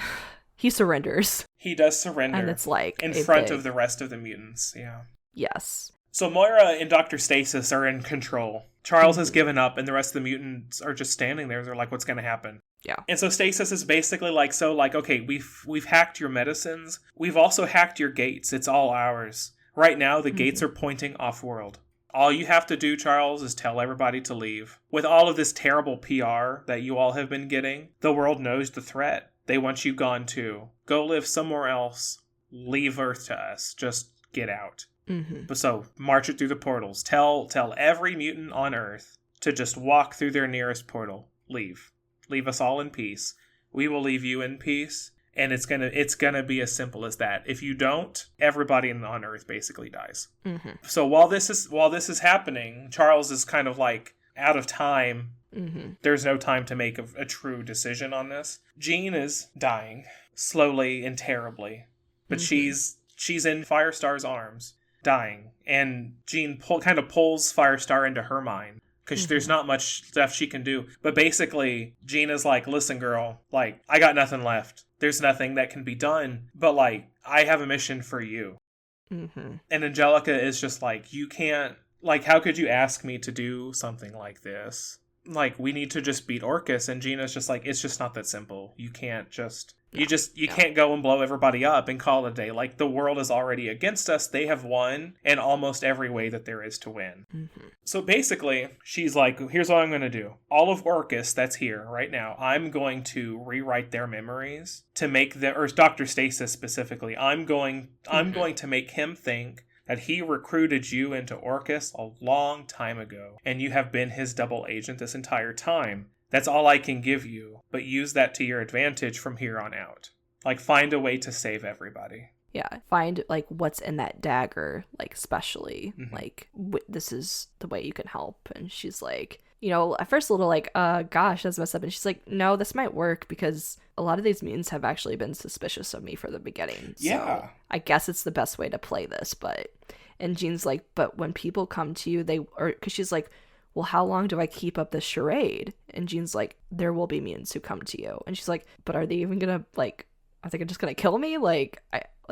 he surrenders. He does surrender. And it's like in front of the rest of the mutants, yeah. Yes. So Moira and Dr. Stasis are in control. Charles has given up, and the rest of the mutants are just standing there. They're like, what's going to happen? Yeah. And so Stasis is basically like, okay, we've hacked your medicines. We've also hacked your gates. It's all ours. Right now, the gates are pointing off-world. All you have to do, Charles, is tell everybody to leave. With all of this terrible PR that you all have been getting, the world knows the threat. They want you gone too. Go live somewhere else. Leave Earth to us. Just get out. So march it through the portals. Tell every mutant on Earth to just walk through their nearest portal. Leave us all in peace. We will leave you in peace, and it's gonna be as simple as that. If you don't, everybody on Earth basically dies. So while this is happening, Charles is kind of like out of time. There's no time to make a true decision on this. Jean is dying slowly and terribly, but she's in Firestar's arms, dying, and Jean kind of pulls Firestar into her mind because there's not much stuff she can do. But basically, Jean is like, listen, girl, like, I got nothing left. There's nothing that can be done, but like, I have a mission for you. And Angelica is just like, you can't, like, how could you ask me to do something like this? Like, we need to just beat Orcus. And Gina's just like, it's just not that simple. You can't just... You can't go and blow everybody up and call it a day. Like, the world is already against us. They have won in almost every way that there is to win. So basically, she's like, here's what I'm going to do. All of Orcus that's here right now, I'm going to rewrite their memories to make them, or Dr. Stasis specifically, I'm going to make him think that he recruited you into Orcus a long time ago, and you have been his double agent this entire time. That's all I can give you, but use that to your advantage from here on out. Like, find a way to save everybody. Yeah, find, like, what's in that dagger, like, especially. Like, this is the way you can help. And she's like, you know, at first a little like, gosh, that's messed up. And she's like, no, this might work because a lot of these mutants have actually been suspicious of me from the beginning. So I guess it's the best way to play this, but... And Jean's like, but when people come to you, because she's like, well, how long do I keep up this charade? And Jean's like, there will be mutants who come to you. And she's like, but are they even gonna, like, are they just gonna kill me? Like,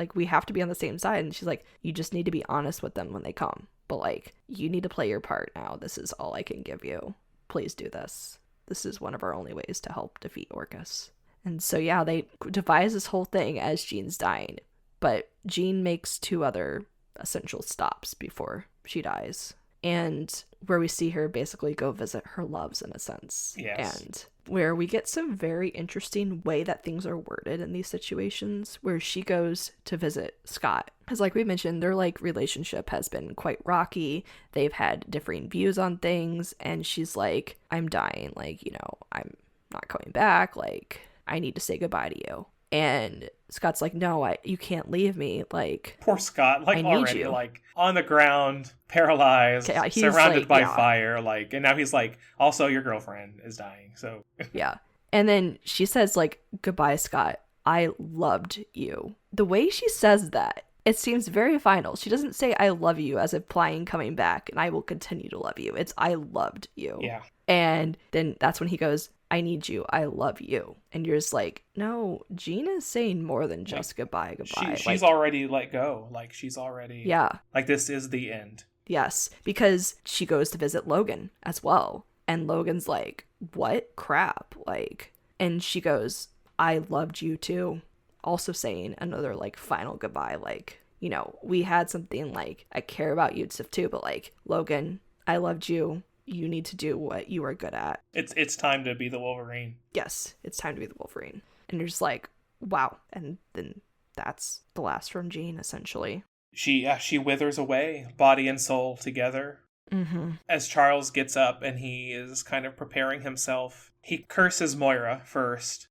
Like, we have to be on the same side. And she's like, you just need to be honest with them when they come. But, like, you need to play your part now. This is all I can give you. Please do this. This is one of our only ways to help defeat Orcus. And so, yeah, they devise this whole thing as Jean's dying. But Jean makes 2 other essential stops before she dies. And where we see her basically go visit her loves, in a sense. Yes. And where we get some very interesting way that things are worded in these situations, where she goes to visit Scott. Because like we mentioned, their like relationship has been quite rocky. They've had differing views on things. And she's like, I'm dying. Like, you know, I'm not coming back. Like, I need to say goodbye to you. And Scott's like, no, you can't leave me. Like, poor Scott, like, I need already you. Like on the ground, paralyzed, surrounded like, by fire, like, and now he's like, also your girlfriend is dying. So yeah. And then she says, like, goodbye, Scott. I loved you. The way she says that, it seems very final. She doesn't say I love you as implying coming back and I will continue to love you. It's I loved you. Yeah. And then that's when he goes, I need you. I love you. And you're just like, no, Jean is saying more than just goodbye. She's already let go. Like, she's already... Yeah. Like, this is the end. Yes. Because she goes to visit Logan as well. And Logan's like, what? Crap. Like, and she goes, I loved you too. Also saying another, like, final goodbye. Like, you know, we had something like, I care about you stuff too, but like, Logan, I loved you. You need to do what you are good at. It's time to be the Wolverine. Yes, it's time to be the Wolverine. And you're just like, wow. And then that's the last from Jean, essentially. She withers away, body and soul together. Mm-hmm. As Charles gets up and he is kind of preparing himself, he curses Moira first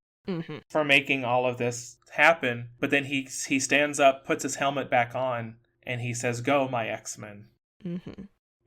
for making all of this happen. But then he stands up, puts his helmet back on, and he says, go, my X-Men. Mm-hmm.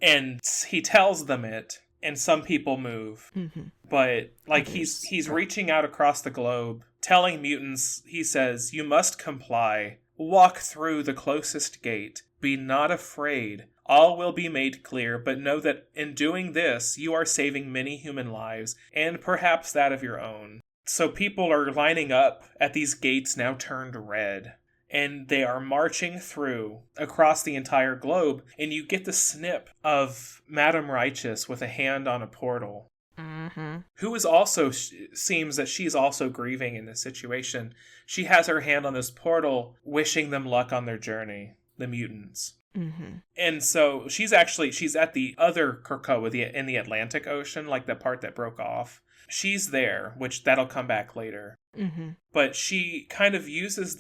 And he tells them it, and some people move. Mm-hmm. But, like, he's reaching out across the globe, telling mutants, he says, you must comply. Walk through the closest gate. Be not afraid. All will be made clear, but know that in doing this, you are saving many human lives, and perhaps that of your own. So people are lining up at these gates now turned red. And they are marching through across the entire globe. And you get the snip of Madame Righteous with a hand on a portal. Mm-hmm. Who is also, seems that she's also grieving in this situation. She has her hand on this portal, wishing them luck on their journey, the mutants. Mm-hmm. And so she's at the other Krakoa, in the Atlantic Ocean, like the part that broke off. She's there, which that'll come back later. Mm-hmm. But she kind of uses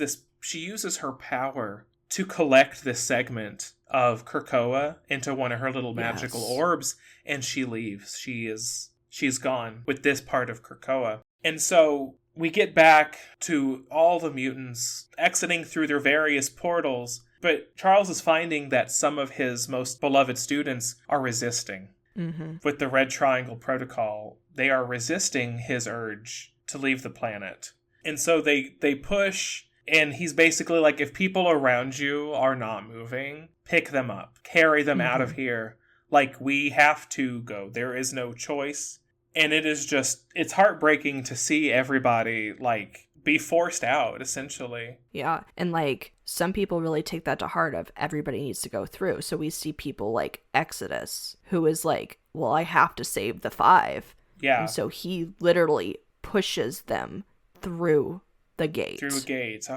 her power to collect this segment of Krakoa into one of her little magical orbs, and she leaves. She's gone with this part of Krakoa. And so we get back to all the mutants exiting through their various portals, but Charles is finding that some of his most beloved students are resisting. Mm-hmm. With the Red Triangle Protocol, they are resisting his urge to leave the planet. And so they push, and he's basically like, if people around you are not moving, pick them up, carry them out of here. Like, we have to go. There is no choice. And it's heartbreaking to see everybody, like, be forced out, essentially. Yeah, and, like, some people really take that to heart of everybody needs to go through. So we see people like Exodus, who is like, well, I have to save the 5. Yeah. And so he literally pushes them through the gates. Through gates,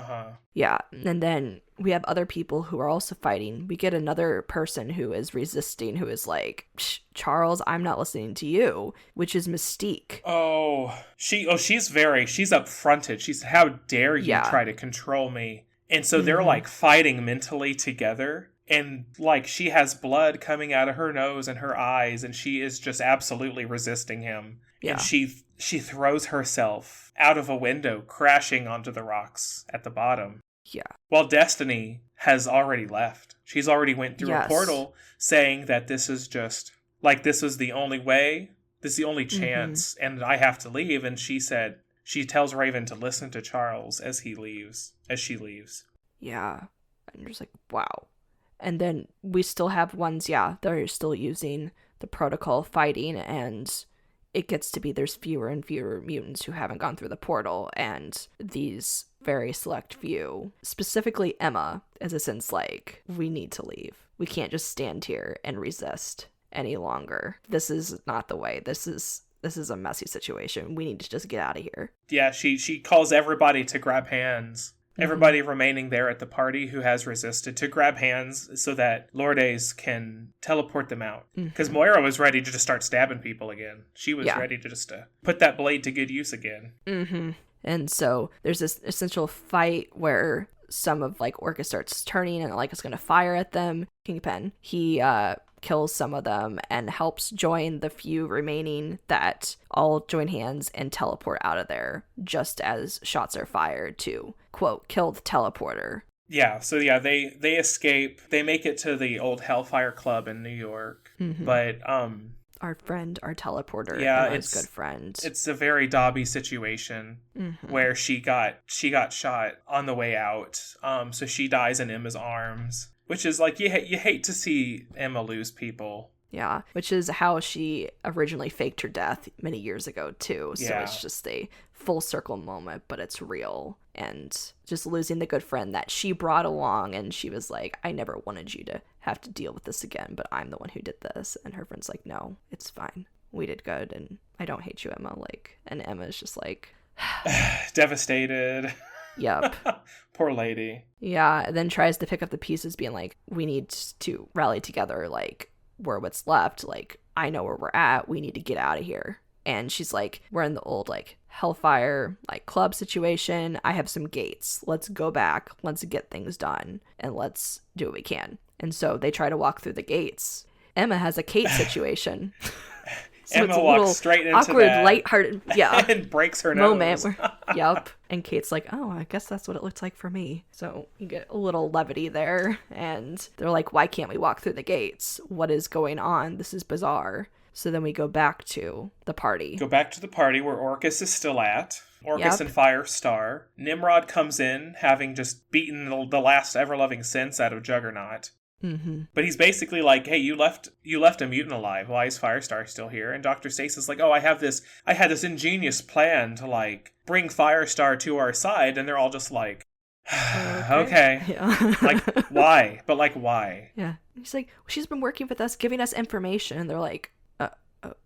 Yeah, and then we have other people who are also fighting. We get another person who is resisting, who is like, Charles, I'm not listening to you, which is Mystique. She's upfronted. She's, how dare you try to control me? And so they're like fighting mentally together. And like, she has blood coming out of her nose and her eyes, and she is just absolutely resisting him. Yeah. And she throws herself out of a window, crashing onto the rocks at the bottom. Yeah. While Destiny has already left. She's already went through a portal, saying that this is just, like, this is the only way, this is the only chance, and I have to leave. And she tells Raven to listen to Charles as she leaves. Yeah. And you're just like, wow. And then we still have ones, that are still using the protocol fighting, and it gets to be there's fewer and fewer mutants who haven't gone through the portal, and these very select few, specifically Emma, is a sense like, we need to leave. We can't just stand here and resist any longer. This is not the way. This is a messy situation. We need to just get out of here. Yeah, she calls everybody to grab hands. Everybody remaining there at the party who has resisted to grab hands so that Lourdes can teleport them out. Because Moira was ready to just start stabbing people again. She was ready to just put that blade to good use again. And so there's this essential fight where some of like Orchis starts turning and like is going to fire at them. Kingpin, he kills some of them and helps join the few remaining that all join hands and teleport out of there just as shots are fired to, quote, kill the teleporter. Yeah, so yeah, they escape. They make it to the old Hellfire Club in New York. But our friend, our teleporter, it's good friend. It's a very Dobby situation where she got shot on the way out. So she dies in Emma's arms. Which is like, you hate to see Emma lose people. Yeah, which is how she originally faked her death many years ago, too. So it's just a full circle moment, but it's real. And just losing the good friend that she brought along, and she was like, I never wanted you to have to deal with this again, but I'm the one who did this. And her friend's like, no, it's fine. We did good, and I don't hate you, Emma. Like, and Emma's just like... devastated. Yep. Poor lady. Yeah, and then tries to pick up the pieces, being like, we need to rally together, like, we're what's left. Like, I know where we're at. We need to get out of here. And she's like, we're in the old, like, Hellfire, like, club situation. I have some gates. Let's go back. Let's get things done. And let's do what we can. And so they try to walk through the gates. Emma has a Kate situation. So Emma walks straight into awkward, that lighthearted, and breaks her nose. Moment where, yep. And Kate's like, oh, I guess that's what it looks like for me. So you get a little levity there. And they're like, why can't we walk through the gates? What is going on? This is bizarre. So then we go back to the party. Go back to the party where Orchis is still at. Orchis and Firestar. Nimrod comes in, having just beaten the last ever-loving sense out of Juggernaut. But he's basically like, hey, you left a mutant alive. Why is Firestar still here? And Dr. Stasis like, oh, I had this ingenious plan to like bring Firestar to our side. And they're all just like, okay. Yeah. Like, why? But like, why? Yeah. He's like, she's been working with us, giving us information. And they're like,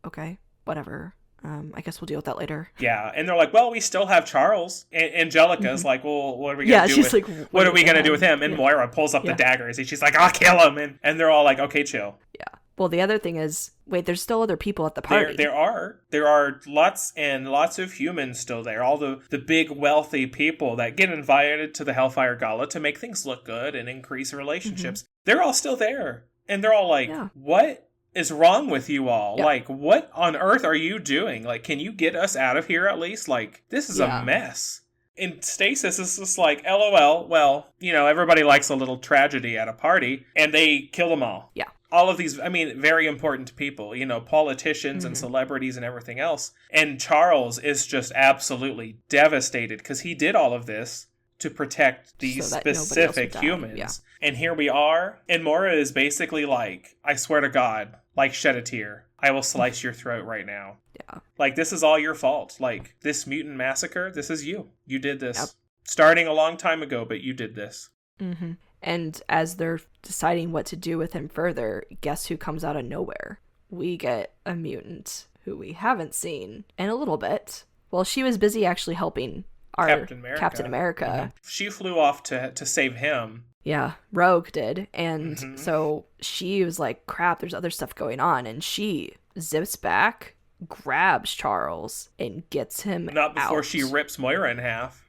okay, whatever. I guess we'll deal with that later. Yeah, and they're like, well, we still have Charles. And Angelica's like, well, what are we going to do what are we going to do with him? And Moira pulls up the daggers, and she's like, I'll kill him. And they're all like, okay, chill. Yeah. Well, the other thing is, wait, there's still other people at the party. There are lots and lots of humans still there. All the big, wealthy people that get invited to the Hellfire Gala to make things look good and increase relationships. They're all still there. And they're all like, what is wrong with you all? Like, what on earth are you doing? Like, can you get us out of here at least? Like, this is a mess. And Stasis is just like, LOL, well, everybody likes a little tragedy at a party, and they kill them all. Yeah. All of these, very important people, politicians and celebrities and everything else. And Charles is just absolutely devastated because he did all of this to protect these specific humans. Yeah. And here we are. And Moira is basically like, I swear to God, like, shed a tear. I will slice your throat right now. Yeah. Like, this is all your fault. Like, this mutant massacre, this is you. You did this. Starting a long time ago, but you did this. And as they're deciding what to do with him further, guess who comes out of nowhere? We get a mutant who we haven't seen in a little bit. Well, she was busy actually helping our Captain America. She flew off to save him. Yeah, Rogue did. And so she was like, crap, there's other stuff going on. And she zips back, grabs Charles, and gets him Not before out. She rips Moira in half.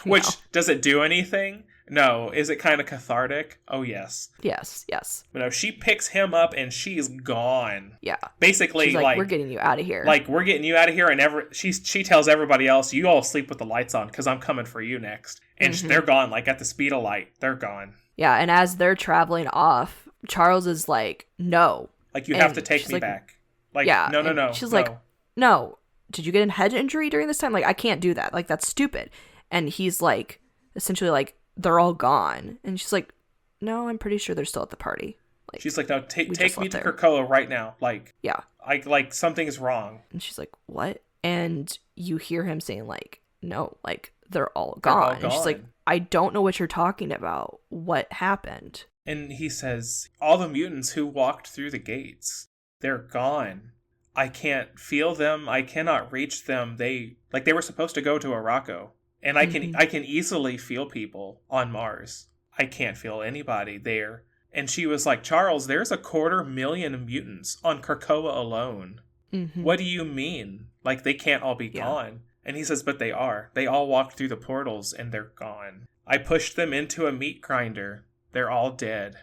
Which, does it do anything? No. Is it kind of cathartic? Oh, yes. Yes. But no, she picks him up and she's gone. Yeah. Basically, she's like, we're getting you out of here. Like, we're getting you out of here, and she tells everybody else, you all sleep with the lights on, because I'm coming for you next. And they're gone, like, at the speed of light. They're gone. Yeah, and as they're traveling off, Charles is like, no. Like, you have to take me back. Like, no. She's like, no. Did you get a head injury during this time? Like, I can't do that. Like, that's stupid. And he's like, essentially like, they're all gone. And she's like, no, I'm pretty sure they're still at the party. Like, she's like, no, we take just me left to there. Krakoa right now. Like, Yeah. like something's wrong. And she's like, what? And you hear him saying, like, no, like, they're all They're gone. all And she's like, gone. I don't know what you're talking about. What happened? And he says, all the mutants who walked through the gates, they're gone. I can't feel them. I cannot reach them. They were supposed to go to Araco. And I can easily feel people on Mars. I can't feel anybody there. And she was like, Charles, there's 250,000 mutants on Krakoa alone. Mm-hmm. What do you mean? Like, they can't all be gone. And he says, but they are. They all walked through the portals and they're gone. I pushed them into a meat grinder. They're all dead.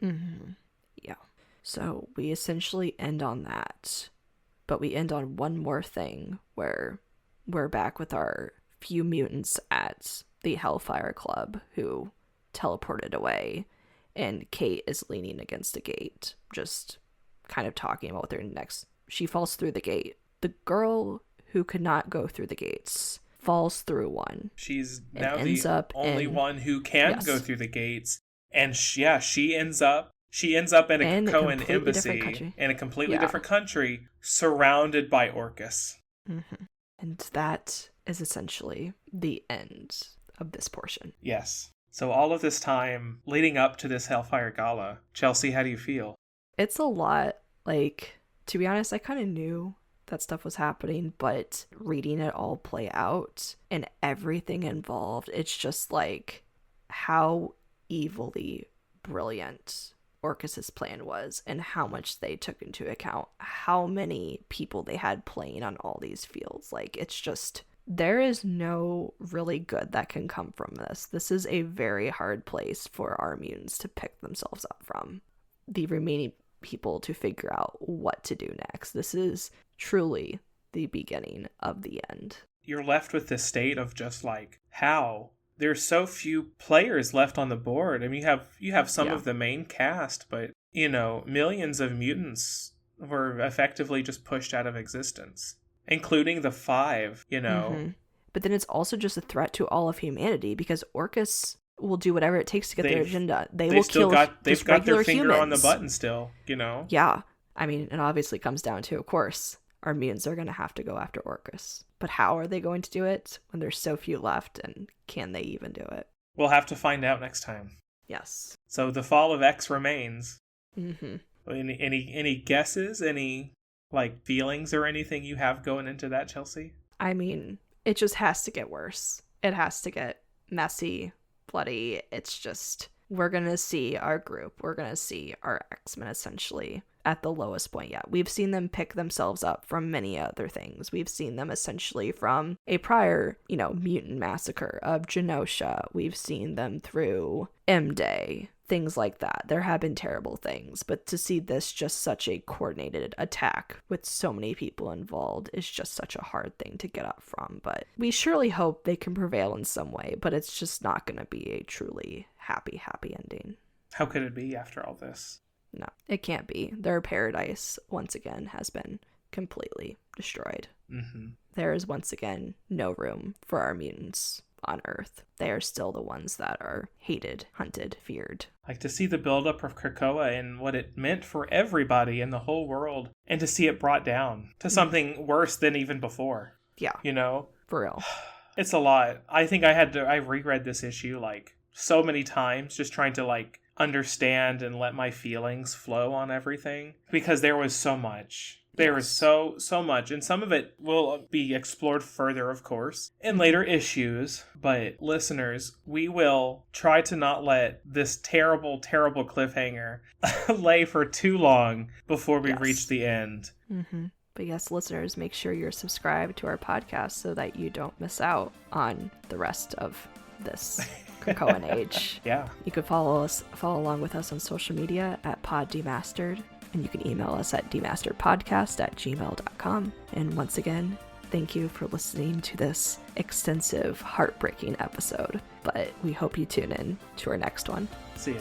Mm-hmm. Yeah. So we essentially end on that. But we end on one more thing where we're back with our few mutants at the Hellfire Club who teleported away. And Kate is leaning against a gate, just kind of talking about their next. She falls through the gate. The girl who could not go through the gates falls through one. She's now ends the up only in, one who can yes. go through the gates. And she ends up in a Krakoan embassy in a completely different country, surrounded by Orcus. Mm-hmm. And that is essentially the end of this portion. Yes. So all of this time leading up to this Hellfire Gala, Chelsea, how do you feel? It's a lot. Like, to be honest, I kind of knew that stuff was happening, but reading it all play out and everything involved, it's just like how evilly brilliant Orcus's plan was and how much they took into account how many people they had playing on all these fields. Like, it's just, there is no really good that can come from this. This is a very hard place for our mutants to pick themselves up from. The remaining people to figure out what to do next. This is truly the beginning of the end. You're left with this state of just like, how? There's so few players left on the board. I mean, you have some of the main cast, but, millions of mutants were effectively just pushed out of existence, including the 5, Mm-hmm. But then it's also just a threat to all of humanity because Orcus will do whatever it takes to get their agenda. They've got their finger humans. on the button still, Yeah. I mean, it obviously comes down to, of course, our mutants are going to have to go after Orcus. But how are they going to do it when there's so few left, and can they even do it? We'll have to find out next time. Yes. So the fall of X remains. Mm-hmm. Any guesses? Any feelings or anything you have going into that, Chelsea? I mean, it just has to get worse. It has to get messy, bloody. It's just, we're going to see our group. We're going to see our X-Men essentially at the lowest point yet. We've seen them pick themselves up from many other things. We've seen them essentially from a prior, mutant massacre of Genosha. We've seen them through M-Day, things like that. There have been terrible things, but to see this just such a coordinated attack with so many people involved is just such a hard thing to get up from. But we surely hope they can prevail in some way, but it's just not going to be a truly happy ending. How could it be after all this? No, it can't be. Their paradise, once again, has been completely destroyed. Mm-hmm. There is, once again, no room for our mutants on Earth. They are still the ones that are hated, hunted, feared. Like, to see the buildup of Krakoa and what it meant for everybody in the whole world, and to see it brought down to something worse than even before. Yeah. For real. It's a lot. I think I reread this issue, so many times, just trying to, understand and let my feelings flow on everything, because there was so much. There was so much, and some of it will be explored further, of course, in later issues. But listeners, we will try to not let this terrible cliffhanger lay for too long before we reach the end. Mm-hmm. But yes, listeners, make sure you're subscribed to our podcast so that you don't miss out on the rest of this Krakoan age. Yeah. You can follow along with us on social media at PodDemastered, and you can email us at demasteredpodcast@gmail.com. And once again, thank you for listening to this extensive, heartbreaking episode. But we hope you tune in to our next one. See ya.